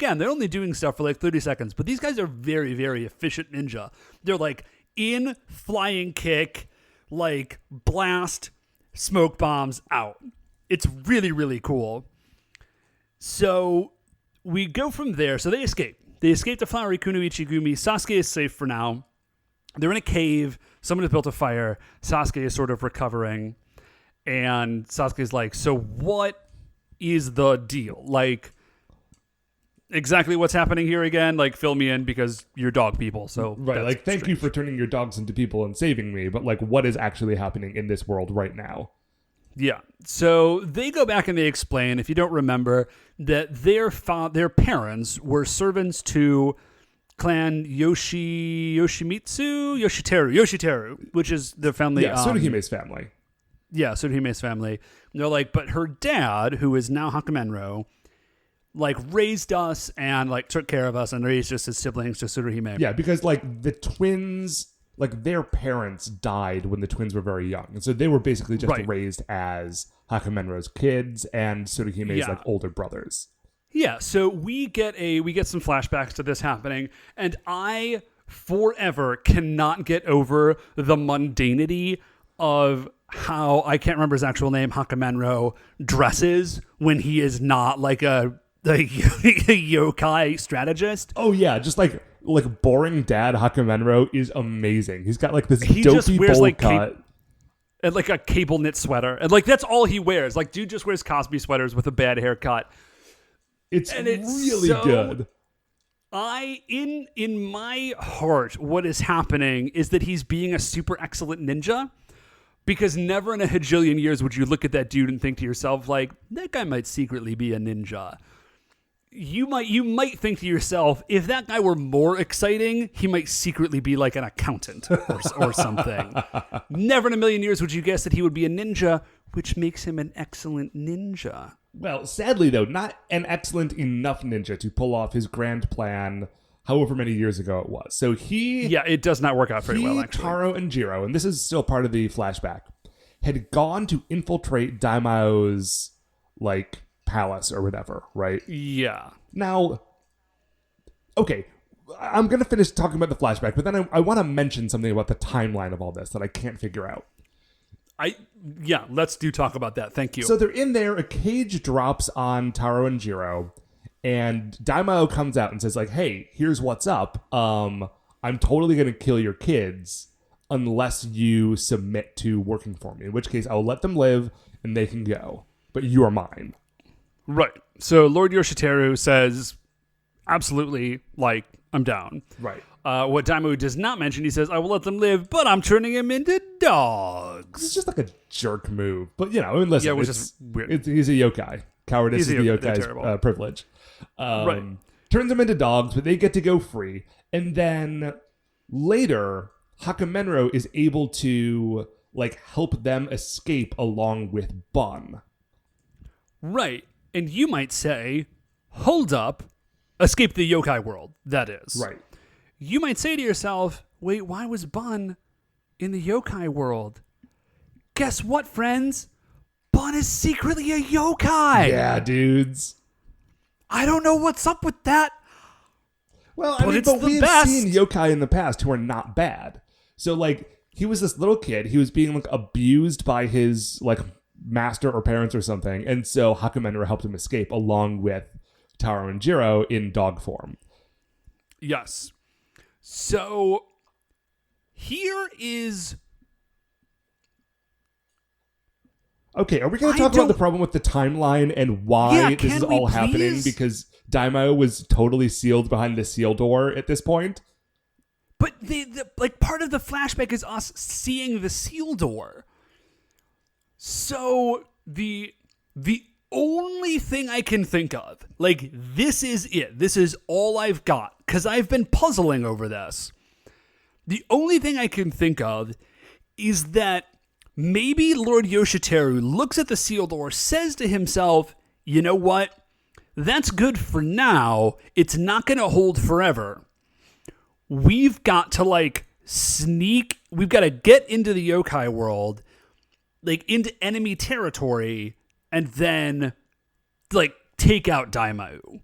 doing stuff for like 30 seconds, but these guys are very, very efficient ninja. They're like in, flying kick, like blast, smoke bombs, out. It's really, really cool. So we go from there. So they escape. They escape to Flowery Kunoichi Gumi. Sasuke is safe for now. They're in a cave. Someone has built a fire. Sasuke is sort of recovering. And Sasuke's like, so what is the deal? Like, exactly what's happening here again? Like, fill me in because you're dog people. So right, like, thank you for turning your dogs into people and saving me. But, like, what is actually happening in this world right now? Yeah. So they go back and they explain, if you don't remember, that their parents were servants to Clan Yoshiteru, which is the family. Yeah, Tsuruhime's family. Yeah, Tsuruhime's family. And they're like, but her dad, who is now Hakumenro, like raised us and like took care of us and raised us as siblings to Tsuruhime. Yeah, because like the twins, like their parents died when the twins were very young, and so they were basically just raised as Hakumenro's kids and Tsuruhime's like older brothers. Yeah, so we get some flashbacks to this happening, and I forever cannot get over the mundanity of how, I can't remember his actual name, Hakumenro dresses when he is not like a yokai strategist. Oh yeah, just like boring dad Hakumenro is amazing. He's got like this dopey just wears bowl like cut. And like a cable knit sweater. And like that's all he wears. Like dude just wears Cosby sweaters with a bad haircut. It's really good. In my heart, what is happening is that he's being a super excellent ninja, because never in a hajillion years would you look at that dude and think to yourself, like, that guy might secretly be a ninja. You might think to yourself, if that guy were more exciting, he might secretly be like an accountant or something. Never in a million years would you guess that he would be a ninja, which makes him an excellent ninja. Well, sadly, though, not an excellent enough ninja to pull off his grand plan, however many years ago it was. So it does not work out very well, actually. Taro and Jiro, and this is still part of the flashback, had gone to infiltrate Daimao's, like, palace or whatever, right? Yeah. Now, okay, I'm going to finish talking about the flashback, but then I want to mention something about the timeline of all this that I can't figure out. Let's talk about that. Thank you. So they're in there, a cage drops on Taro and Jiro, and Daimao comes out and says, like, hey, here's what's up. I'm totally going to kill your kids unless you submit to working for me, in which case I'll let them live and they can go, but you are mine. Right. So Lord Yoshiteru says, absolutely, like, I'm down. Right. What Daimao does not mention, he says, I will let them live, but I'm turning him into dogs. It's just like a jerk move. But, you know, I mean, listen, which is weird. He's a yokai. Cowardice is the yokai's privilege. Right. Turns them into dogs, but they get to go free. And then later, Hakumenro is able to, like, help them escape along with Bun. Right. And you might say, hold up, escape the yokai world, that is. Right. You might say to yourself, wait, why was Bun in the yokai world? Guess what, friends? Bun is secretly a yokai. Yeah, dudes. I don't know what's up with that. Well, I mean, but we've seen yokai in the past who are not bad. So, like, he was this little kid. He was being, like, abused by his, like, master or parents or something. And so Hakumenro helped him escape along with Taro and Jiro in dog form. Yes. So here is... Okay, are we going to talk about the problem with the timeline and why this is all happening? Because Daimao was totally sealed behind the seal door at this point. But the like part of the flashback is us seeing the seal door. So the only thing I can think of, like, this is it. This is all I've got, because I've been puzzling over this. The only thing I can think of is that maybe Lord Yoshiteru looks at the seal door, says to himself, you know what? That's good for now. It's not going to hold forever. We've got to we've got to get into the yokai world, into enemy territory, and then take out Daimao.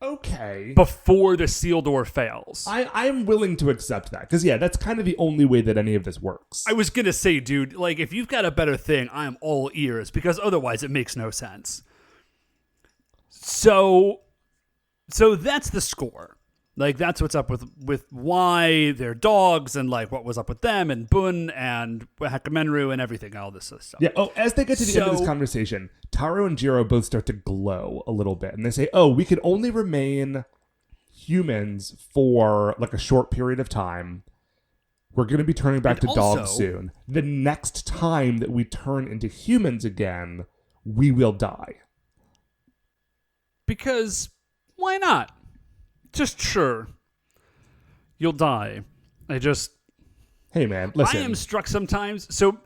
Okay. Before the seal door fails. I'm willing to accept that. Because, that's kind of the only way that any of this works. I was going to say, dude, if you've got a better thing, I am all ears. Because otherwise it makes no sense. So that's the score. That's what's up with why they're dogs and what was up with them and Bun and Hakumenru and everything, all this stuff. Yeah. Oh, as they get to the end of this conversation, Taro and Jiro both start to glow a little bit, and they say, "Oh, we can only remain humans for a short period of time. We're going to be turning back to dogs soon. The next time that we turn into humans again, we will die." Because why not? Just sure. You'll die. Hey, man, listen. I am struck sometimes. So,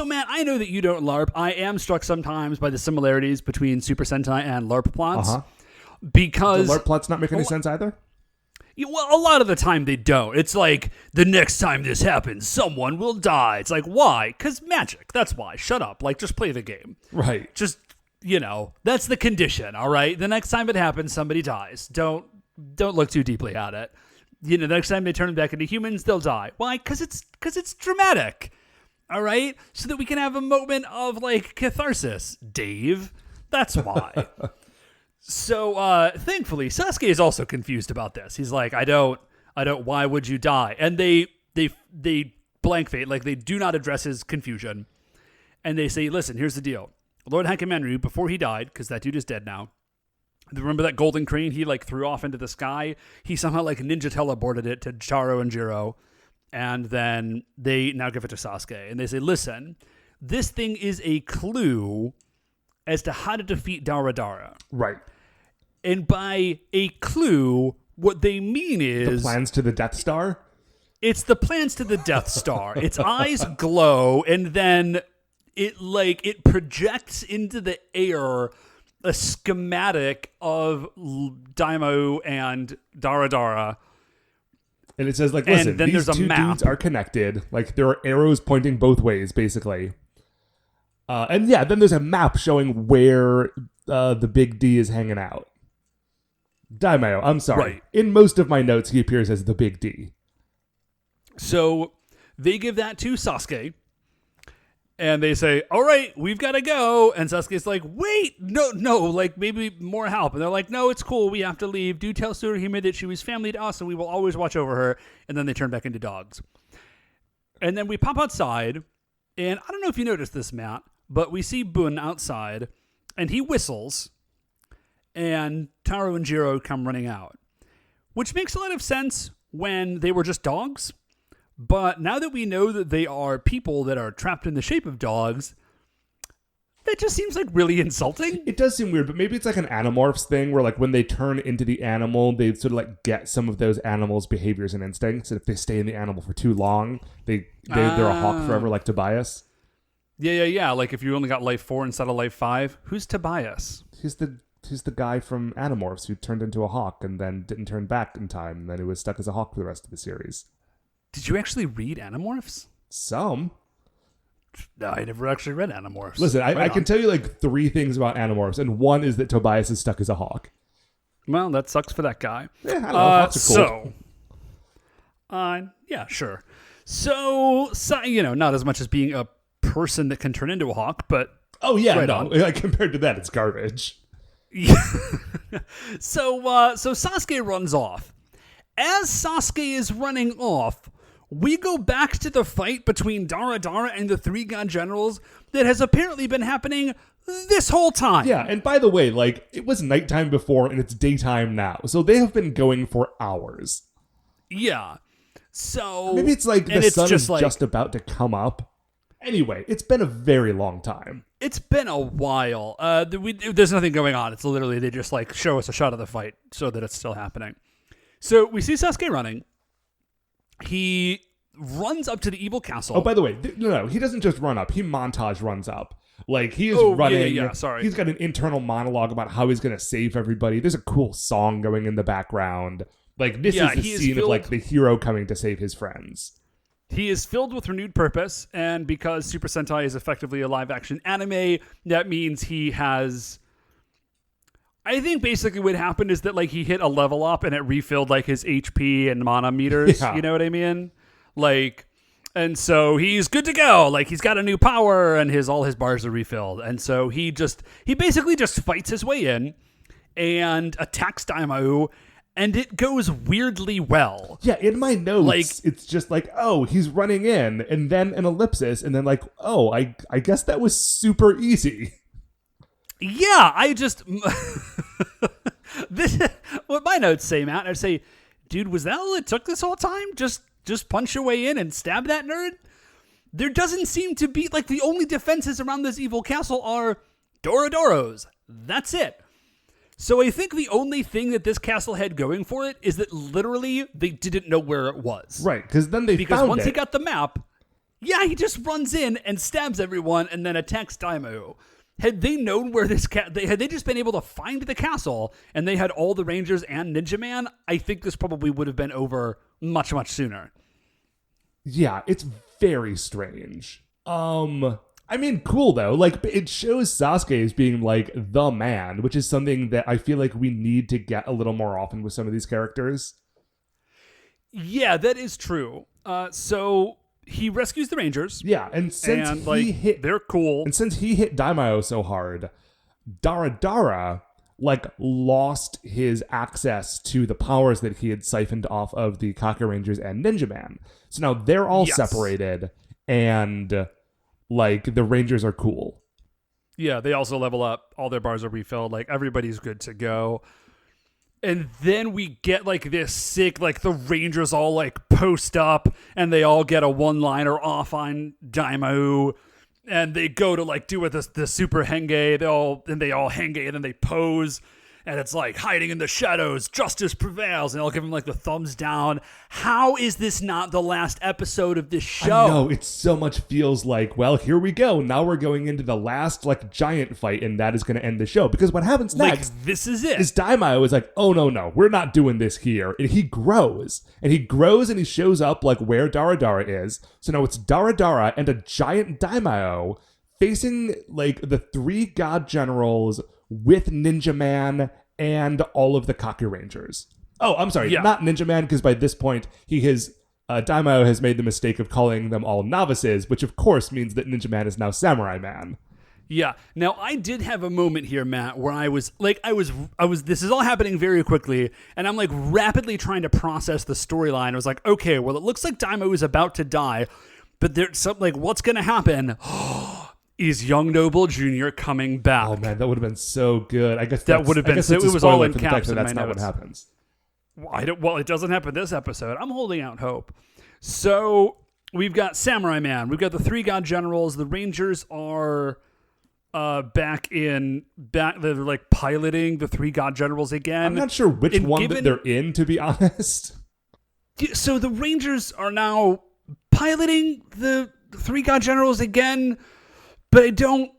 man, I know that you don't LARP. I am struck sometimes by the similarities between Super Sentai and LARP plots. Because... Do LARP plots not make any sense either? Well, a lot of the time they don't. It's the next time this happens, someone will die. It's why? Because magic. That's why. Shut up. Just play the game. Right. Just... that's the condition, all right? The next time it happens, somebody dies. Don't look too deeply at it. The next time they turn back into humans, they'll die. Why? Because it's dramatic, all right? So that we can have a moment of, catharsis, Dave. That's why. So, thankfully, Sasuke is also confused about this. He's I don't, why would you die? And they blank fate, they do not address his confusion. And they say, listen, here's the deal. Lord Hakumenru, before he died, because that dude is dead now, remember that golden crane he threw off into the sky? He somehow ninja teleported it to Taro and Jiro, and then they now give it to Sasuke. And they say, listen, this thing is a clue as to how to defeat Dara. Right. And by a clue, what they mean is... The plans to the Death Star? It's the plans to the Death Star. Its eyes glow, and then... It projects into the air a schematic of Daimao and Dara. And it says, listen, and then these there's a two map. dudes are connected. There are arrows pointing both ways, basically. And then there's a map showing where the big D is hanging out. Daimao, I'm sorry. Right. In most of my notes, he appears as the big D. So they give that to Sasuke. And they say, all right, we've got to go. And Sasuke's wait, no, maybe more help. And they're no, it's cool. We have to leave. Do tell Tsuruhime that she was family to us and we will always watch over her. And then they turn back into dogs. And then we pop outside. And I don't know if you noticed this, Matt, but we see Bun outside and he whistles. And Taro and Jiro come running out. Which makes a lot of sense when they were just dogs. But now that we know that they are people that are trapped in the shape of dogs, that just seems really insulting. It does seem weird, but maybe it's an Animorphs thing where when they turn into the animal, they sort of get some of those animals' behaviors and instincts. And if they stay in the animal for too long, they're a hawk forever, like Tobias. Yeah. If you only got life 4 instead of life 5, who's Tobias? He's the guy from Animorphs who turned into a hawk and then didn't turn back in time. And then he was stuck as a hawk for the rest of the series. Did you actually read Animorphs? Some. No, I never actually read Animorphs. Listen, I can tell you 3 things about Animorphs, and one is that Tobias is stuck as a hawk. Well, that sucks for that guy. Yeah, I don't know. Hawks are cool. Yeah, sure. So, not as much as being a person that can turn into a hawk, but... Oh, yeah, right no. on. Compared to that, it's garbage. So Sasuke runs off. As Sasuke is running off, we go back to the fight between Dara and the 3 god generals that has apparently been happening this whole time. Yeah, and by the way, it was nighttime before and it's daytime now. So they have been going for hours. Yeah. So maybe it's the sun is just about to come up. Anyway, it's been a very long time. It's been a while. There's nothing going on. It's literally they just show us a shot of the fight so that it's still happening. So we see Sasuke running. He runs up to the evil castle. Oh, by the way, no, he doesn't just run up. He montage runs up. Like, he is running. Yeah, sorry. He's got an internal monologue about how he's going to save everybody. There's a cool song going in the background. Like, this is the scene of, like, the hero coming to save his friends. He is filled with renewed purpose, and because Super Sentai is effectively a live-action anime, that means he has... I think basically what happened is that, like, he hit a level up and it refilled, like, his HP and mana meters. Yeah. You know what I mean? Like... And so he's good to go. Like, he's got a new power and all his bars are refilled. And so he basically just fights his way in and attacks Daimao, and it goes weirdly well. Yeah, in my notes, like, it's just like, oh, he's running in, and then an ellipsis, and then like, oh, I guess that was super easy. Yeah, this what my notes say, Matt. I'd say, dude, was that all it took this whole time? Just punch your way in and stab that nerd? There doesn't seem to be, like, the only defenses around this evil castle are Dorodoros. That's it. So I think the only thing that this castle had going for it is that literally they didn't know where it was. Right, because then because once he got the map, yeah, he just runs in and stabs everyone and then attacks Daimao. Had they known where this had they just been able to find the castle and they had all the Rangers and Ninja Man, I think this probably would have been over much, much sooner. Yeah, it's very strange. I mean, cool though. Like, it shows Sasuke as being like the man, which is something that I feel like we need to get a little more often with some of these characters. Yeah, that is true. So he rescues the Rangers. Yeah, and since they're cool. And since he hit Daimao so hard, Dara like lost his access to the powers that he had siphoned off of the Kakurangers and Ninja Man. So now they're all separated, and like the Rangers are cool. Yeah, they also level up. All their bars are refilled. Like, everybody's good to go. And then we get like this sick, like the Rangers all like post up and they all get a one-liner off on Daimao. And they go to like do with the super henge. They all henge and then they pose. And it's like hiding in the shadows. Justice prevails. And they'll give him like the thumbs down. How is this not the last episode of this show? I know, it so much feels like, well, here we go. Now we're going into the last like giant fight, and that is going to end the show. Because what happens next? Like, this is it. Is Daimao is like, oh no, we're not doing this here. And he grows, and he shows up like where Dara is. So now it's Dara and a giant Daimao facing like the three god generals with Ninja Man and all of the Kakurangers. Oh, I'm sorry, not Ninja Man, because by this point Daimao has made the mistake of calling them all novices, which of course means that Ninja Man is now Samurai Man. Yeah. Now, I did have a moment here, Matt, where I was this is all happening very quickly, and I'm like rapidly trying to process the storyline. I was like, okay, well, it looks like Daimao is about to die, but there's something like, what's going to happen? Is Young Noble Jr. coming back? Oh man, that would have been so good. I guess that would have been. So it was all in caps. That's not what happens. Well, it doesn't happen this episode. I'm holding out hope. So we've got Samurai Man. We've got the three god generals. The Rangers are back. They're like piloting the three god generals again. I'm not sure which one that they're in, to be honest. So the Rangers are now piloting the three god generals again. But I don't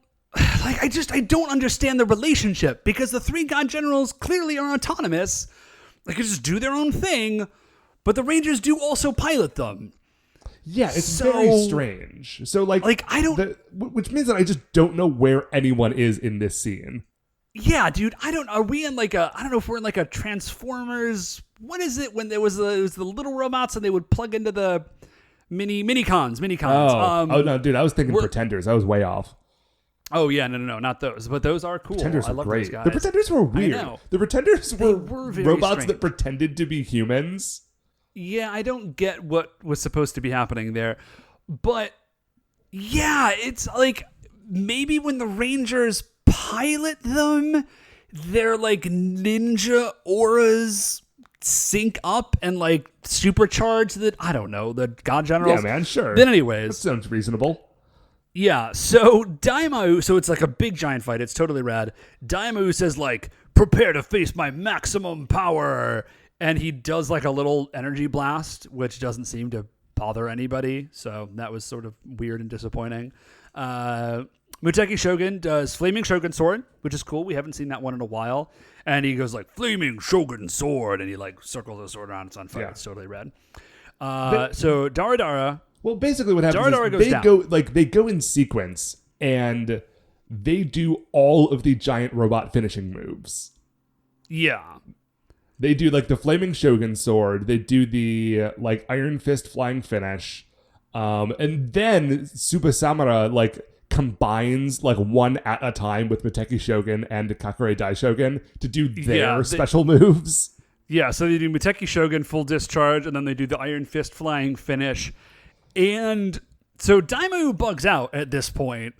understand the relationship, because the three god generals clearly are autonomous. They could just do their own thing, but the Rangers do also pilot them. Yeah, it's very strange. So which means that I just don't know where anyone is in this scene. Yeah, dude, are we in like I don't know if we're in like a Transformers, what is it when it was the little robots and they would plug into the Minicons. Oh no, dude, I was thinking Pretenders. I was way off. Oh yeah, no, not those. But those are cool. Pretenders I are love great. those guys. The Pretenders were weird. I know. The Pretenders were robots strange. that pretended to be humans. Yeah, I don't get what was supposed to be happening there. But yeah, it's like maybe when the Rangers pilot them, they're like ninja auras sync up and like supercharge the god generals. Yeah, man, sure. Then anyways, that sounds reasonable. Yeah, so Daimao, so it's like a big giant fight. It's totally rad. Daimao says like, prepare to face my maximum power. And he does like a little energy blast, which doesn't seem to bother anybody. So that was sort of weird and disappointing. Muteki Shogun does Flaming Shogun Sword, which is cool. We haven't seen that one in a while. And he goes like, Flaming Shogun Sword. And he like circles the sword around. It's on fire. Yeah. It's totally red. So Dara. Well, basically what happens is they go in sequence and they do all of the giant robot finishing moves. Yeah. They do like the Flaming Shogun Sword. They do the like Iron Fist flying finish. And then Super Samura like combines like one at a time with Muteki Shogun and Kakure Dai Shogun to do their special moves. Yeah, so they do Muteki Shogun full discharge, and then they do the Iron Fist flying finish. And so Daimao bugs out at this point,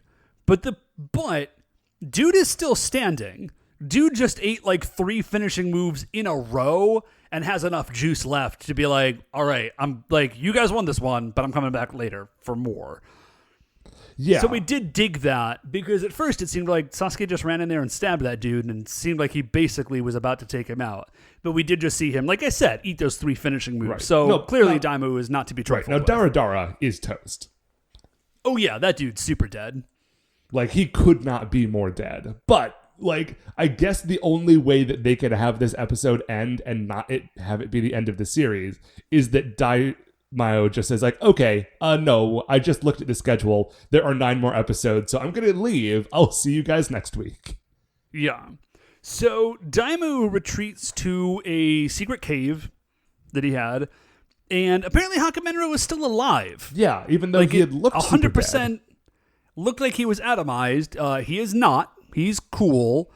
but dude is still standing. Dude just ate like 3 finishing moves in a row and has enough juice left to be like, all right, I'm like, you guys won this one, but I'm coming back later for more. Yeah. So we did dig that because at first it seemed like Sasuke just ran in there and stabbed that dude and it seemed like he basically was about to take him out. But we did just see him, like I said, eat those 3 finishing moves. Right. So clearly Daimao is not to be trifled with. Now Dara is toast. Oh yeah, that dude's super dead. Like he could not be more dead. But like I guess the only way that they could have this episode end and not have it be the end of the series is that Daimao just says like, okay, no, I just looked at the schedule. There are 9 more episodes, so I'm going to leave. I'll see you guys next week. Yeah. So Daimao retreats to a secret cave that he had, and apparently Hakumenro was still alive. Yeah, even though he had looked 100% looked like he was atomized. He is not. He's cool.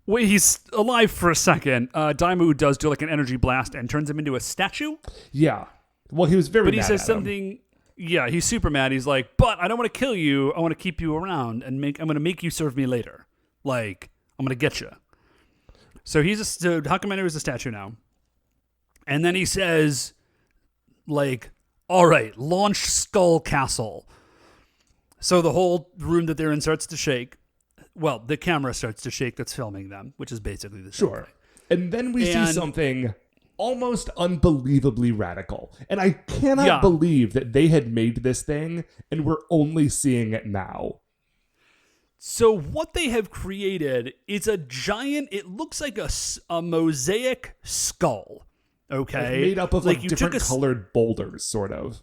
Wait, he's alive for a second. Daimao does do like an energy blast and turns him into a statue. Yeah. Well, he was very mad. But he says something. Yeah, he's super mad. He's like, but I don't want to kill you. I want to keep you around and I'm going to make you serve me later. Like, I'm going to get you. So Hakumenro is a statue now. And then he says, like, all right, launch Skull Castle. So the whole room that they're in starts to shake. Well, the camera starts to shake that's filming them, which is basically the same thing. And then we see something almost unbelievably radical. And I cannot believe that they had made this thing and we're only seeing it now. So what they have created is a giant, it looks like a mosaic skull. Okay. Like made up of like different colored boulders, sort of.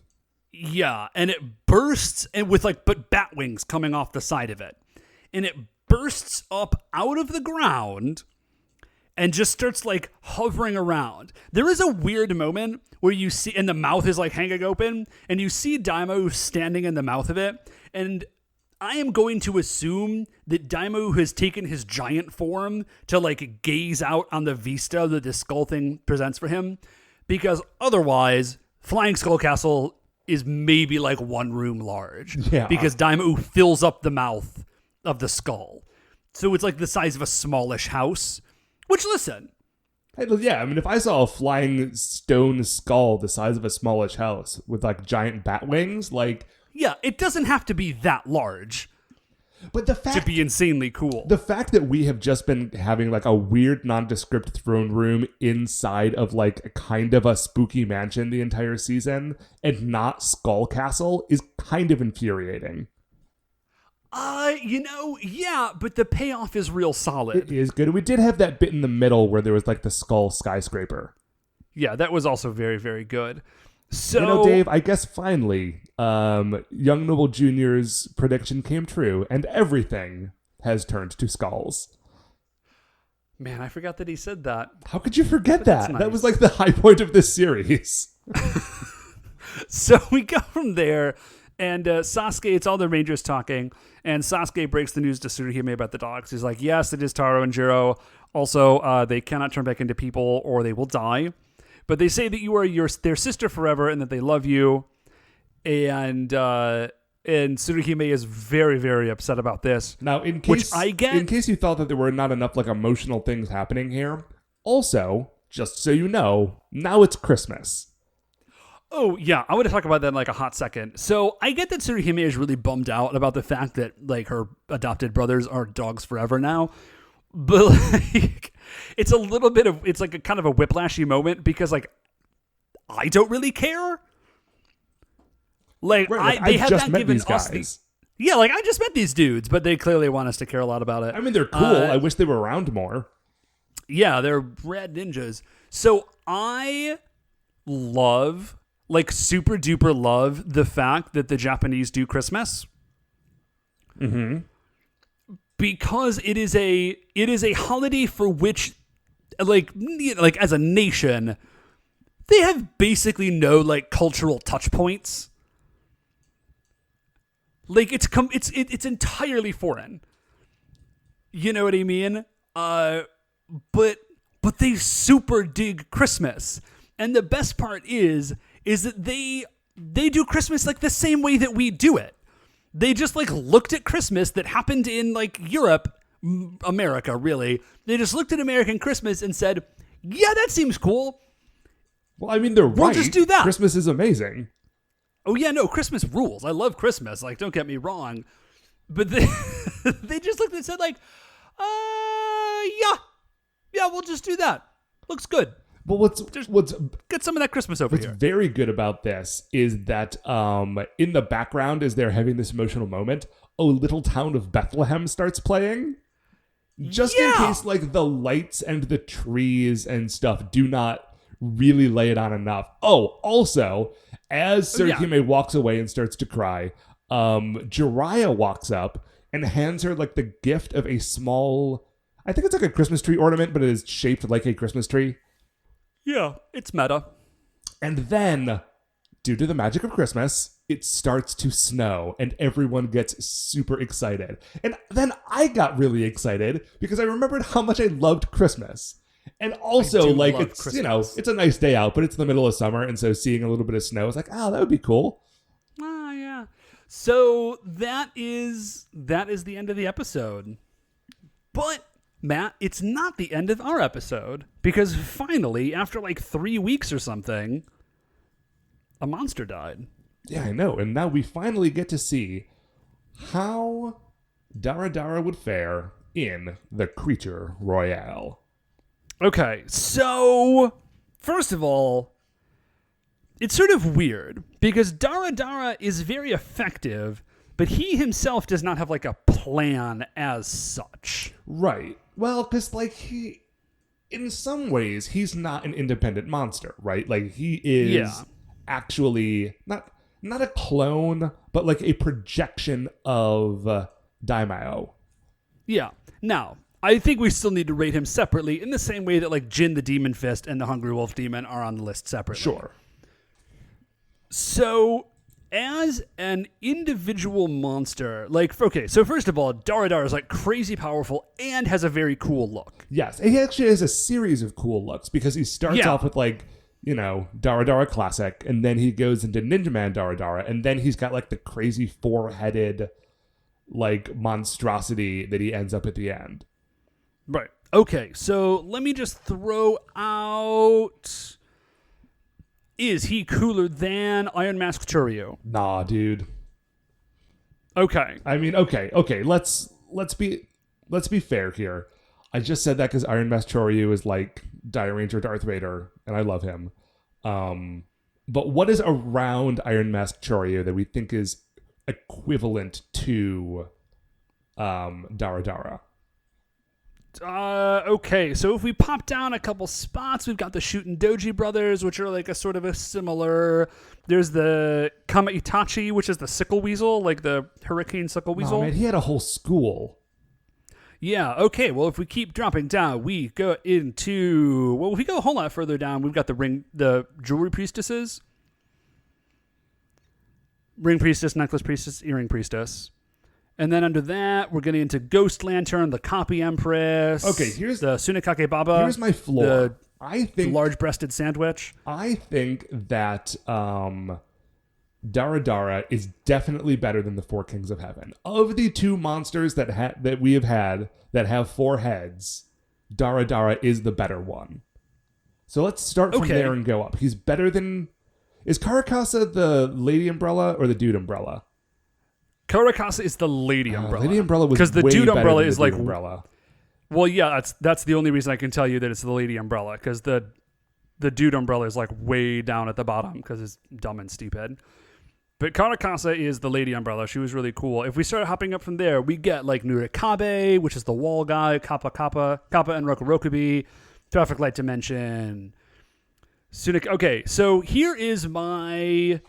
Yeah. And it bursts and with but bat wings coming off the side of it. And it bursts up out of the ground and just starts like hovering around. There is a weird moment where you see, and the mouth is like hanging open, and you see Daimao standing in the mouth of it. And I am going to assume that Daimao has taken his giant form to like gaze out on the vista that this skull thing presents for him, because otherwise Flying Skull Castle is maybe like 1 room large. Yeah. Because Daimao fills up the mouth of the skull. So it's like the size of a smallish house. Which, listen. Hey, yeah, I mean, if I saw a flying stone skull the size of a smallish house with, like, giant bat wings, like... Yeah, it doesn't have to be that large. But the fact... to be insanely cool. The fact that we have just been having, like, a weird nondescript throne room inside of, like, a kind of a spooky mansion the entire season and not Skull Castle is kind of infuriating. Yeah, but the payoff is real solid. It is good. We did have that bit in the middle where there was like the skull skyscraper. Yeah, that was also very, very good. So, Dave, I guess finally, Young Noble Jr.'s prediction came true, and everything has turned to skulls. Man, I forgot that he said that. How could you forget that? Nice. That was like the high point of this series. So we go from there. And Sasuke, it's all the Rangers talking, and Sasuke breaks the news to Tsuruhime about the dogs. He's like, yes, it is Taro and Jiro. Also, they cannot turn back into people or they will die. But they say that you are their sister forever and that they love you. And Tsuruhime is very, very upset about this. Now, in case you thought that there were not enough like emotional things happening here, also, just so you know, now it's Christmas. Oh, yeah. I want to talk about that in like a hot second. So I get that Tsuruhime is really bummed out about the fact that like her adopted brothers are dogs forever now. But like, it's a little bit of, it's like a kind of a whiplashy moment because like, I don't really care. Like, Right, they have just not met given these us guys. Yeah, like I just met these dudes, but they clearly want us to care a lot about it. I mean, they're cool. I wish they were around more. Yeah, they're rad ninjas. So I love, like super duper love the fact that the Japanese do Christmas. Mm-hmm. Because it is a holiday for which, like as a nation, they have basically no like cultural touch points. Like it's entirely foreign. You know what I mean? But they super dig Christmas. And the best part is that they do Christmas like the same way that we do it. They just like looked at Christmas that happened in like Europe, America, really. They just looked at American Christmas and said, yeah, that seems cool. Well, I mean, they're right. We'll just do that. Christmas is amazing. Oh, yeah, no, Christmas rules. I love Christmas. Like, don't get me wrong. But they, they just looked and said, like, yeah, we'll just do that. Looks good. But what's get some of that Christmas over here. What's very good about this is that in the background, as they're having this emotional moment, "Oh, Little Town of Bethlehem" starts playing. Just in case, like, the lights and the trees and stuff do not really lay it on enough. Oh, also, as Tsukihime walks away and starts to cry, Jiraiya walks up and hands her like the gift of a small, I think it's like a Christmas tree ornament, but it is shaped like a Christmas tree. Yeah, it's meta. And then, due to the magic of Christmas, it starts to snow and everyone gets super excited. And then I got really excited because I remembered how much I loved Christmas. And also, like, it's Christmas. You know, it's a nice day out, but it's in the middle of summer, and so seeing a little bit of snow is like, oh, that would be cool. Ah, yeah. So that is the end of the episode. But Matt, it's not the end of our episode, because finally, after like 3 weeks or something, a monster died. Yeah, I know. And now we finally get to see how Dara would fare in the Creature Royale. Okay, so first of all, it's sort of weird because Dara is very effective, but he himself does not have like a plan as such. Right. Well, because like in some ways, he's not an independent monster, right? Like he is actually not a clone, but like a projection of Daimao. Yeah. Now, I think we still need to rate him separately in the same way that like Jin the Demon Fist and the Hungry Wolf Demon are on the list separately. Sure. So, as an individual monster, like, okay, so first of all, Dara is like crazy powerful and has a very cool look. Yes, he actually has a series of cool looks because he starts off with like, you know, Dara Classic, and then he goes into Ninja Man Dara, and then he's got like the crazy four-headed like monstrosity that he ends up at the end. Right. Okay, so let me just throw out... Is he cooler than Iron Mask Churyu? Nah, dude. Okay. I mean, okay. Let's be fair here. I just said that because Iron Mask Choryu is like Dire Ranger Darth Vader, and I love him. But what is around Iron Mask Choryu that we think is equivalent to Dara? Okay, so if we pop down a couple spots, we've got the Shootin' Doji Brothers, which are like a sort of a similar... There's the Kama Itachi, which is the sickle weasel, like the hurricane sickle weasel. Oh, man, he had a whole school. Yeah, okay, well, if we keep dropping down, we go into... Well, if we go a whole lot further down, we've got the jewelry priestesses. Ring priestess, necklace priestess, earring priestess. And then under that, we're getting into Ghost Lantern, the Copy Empress. Okay, here's the Sunakake Baba. Here's my flaw. The large-breasted sandwich. I think that Dara is definitely better than the Four Kings of Heaven. Of the two monsters that we have had that have four heads, Dara is the better one. So let's start from there and go up. He's better than... Is Karakasa the Lady Umbrella or the Dude Umbrella? Karakasa is the Lady Umbrella. Lady Umbrella was because the way Dude better Umbrella than is the like Dude Umbrella. Well, yeah, that's the only reason I can tell you that it's the Lady Umbrella, because the Dude Umbrella is like way down at the bottom because it's dumb and stupid. But Karakasa is the Lady Umbrella. She was really cool. If we start hopping up from there, we get like Nurikabe, which is the wall guy, Kappa and Rokurokubi, Traffic Light Dimension, Sunik. Okay, so here I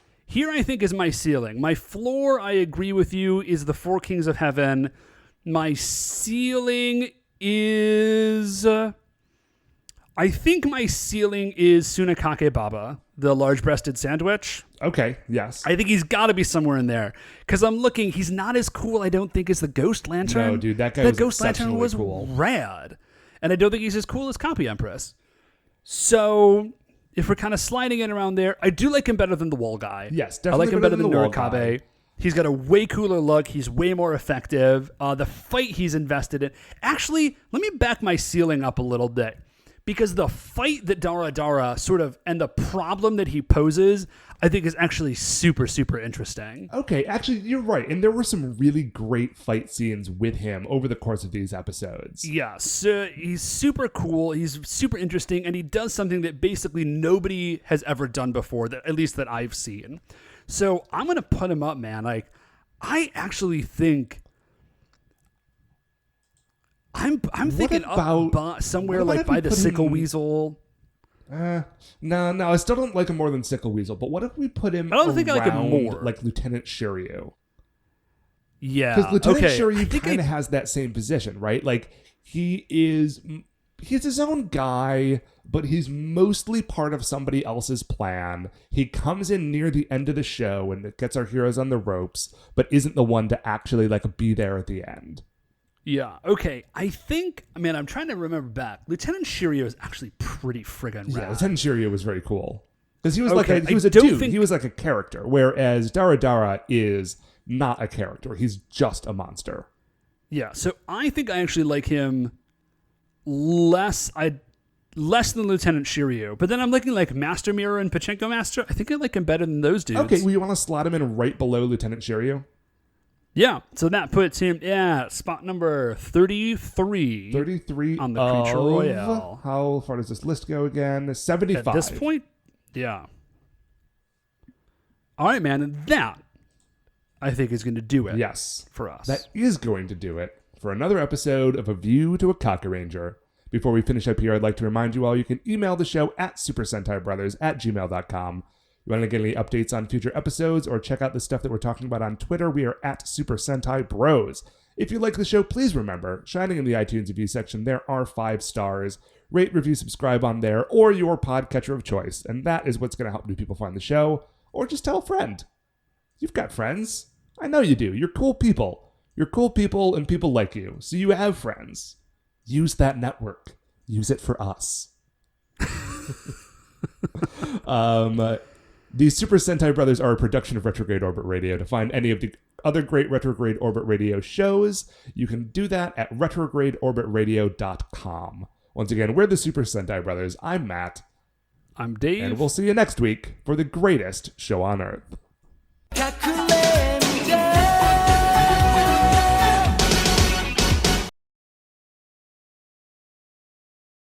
think is my ceiling. My floor, I agree with you, is the Four Kings of Heaven. My ceiling is... I think my ceiling is Tsunekake Baba, the large-breasted sandwich. Okay, yes. I think he's got to be somewhere in there. Because I'm looking, he's not as cool, I don't think, as the Ghost Lantern. No, dude, that guy was Ghost Lantern was cool. Rad. And I don't think he's as cool as Copy Empress. So, if we're kind of sliding in around there, I do like him better than the Wall Guy. Yes, I definitely like him better than the Wall Guy. Nurikabe. He's got a way cooler look. He's way more effective. The fight he's invested in. Actually, let me back my ceiling up a little bit. Because the fight that Dara sort of, and the problem that he poses, I think is actually super, super interesting. Okay, actually, you're right. And there were some really great fight scenes with him over the course of these episodes. Yeah, so he's super cool. He's super interesting. And he does something that basically nobody has ever done before, at least that I've seen. So I'm going to put him up, man. Like, I actually think... I'm thinking up somewhere like by the Sickle Weasel. No, I still don't like him more than Sickle Weasel. But what if we put him think I like him more. Like Lieutenant Shiryu? Yeah. Because Lieutenant Shiryu kind of has that same position, right? Like, he's his own guy, but he's mostly part of somebody else's plan. He comes in near the end of the show and gets our heroes on the ropes, but isn't the one to actually like be there at the end. Yeah, okay. I think, I'm trying to remember back. Lieutenant Shiryu is actually pretty friggin' rad. Yeah, Lieutenant Shiryu was very cool. Because he was a dude. He was like a character, whereas Dara is not a character. He's just a monster. Yeah, so I think I actually like him less than Lieutenant Shiryu. But then I'm looking like Master Mirror and Pachinko Master. I think I like him better than those dudes. Okay, well, you want to slot him in right below Lieutenant Shiryu? Yeah, so that puts him spot number 33. 33 on the Creature Royale. How far does this list go again? 75. At this point, yeah. All right, man, and that I think is going to do it. Yes, for us. That is going to do it for another episode of A View to a Kakuranger. Before we finish up here, I'd like to remind you all you can email the show at supersentaibrothers@gmail.com. You want to get any updates on future episodes or check out the stuff that we're talking about on Twitter, we are at Super Sentai Bros. If you like the show, please remember, shining in the iTunes review section, there are 5 stars. Rate, review, subscribe on there, or your podcatcher of choice. And that is what's going to help new people find the show. Or just tell a friend. You've got friends. I know you do. You're cool people. You're cool people and people like you. So you have friends. Use that network. Use it for us. The Super Sentai Brothers are a production of Retrograde Orbit Radio. To find any of the other great Retrograde Orbit Radio shows, you can do that at retrogradeorbitradio.com. Once again, we're the Super Sentai Brothers. I'm Matt. I'm Dave. And we'll see you next week for the greatest show on Earth.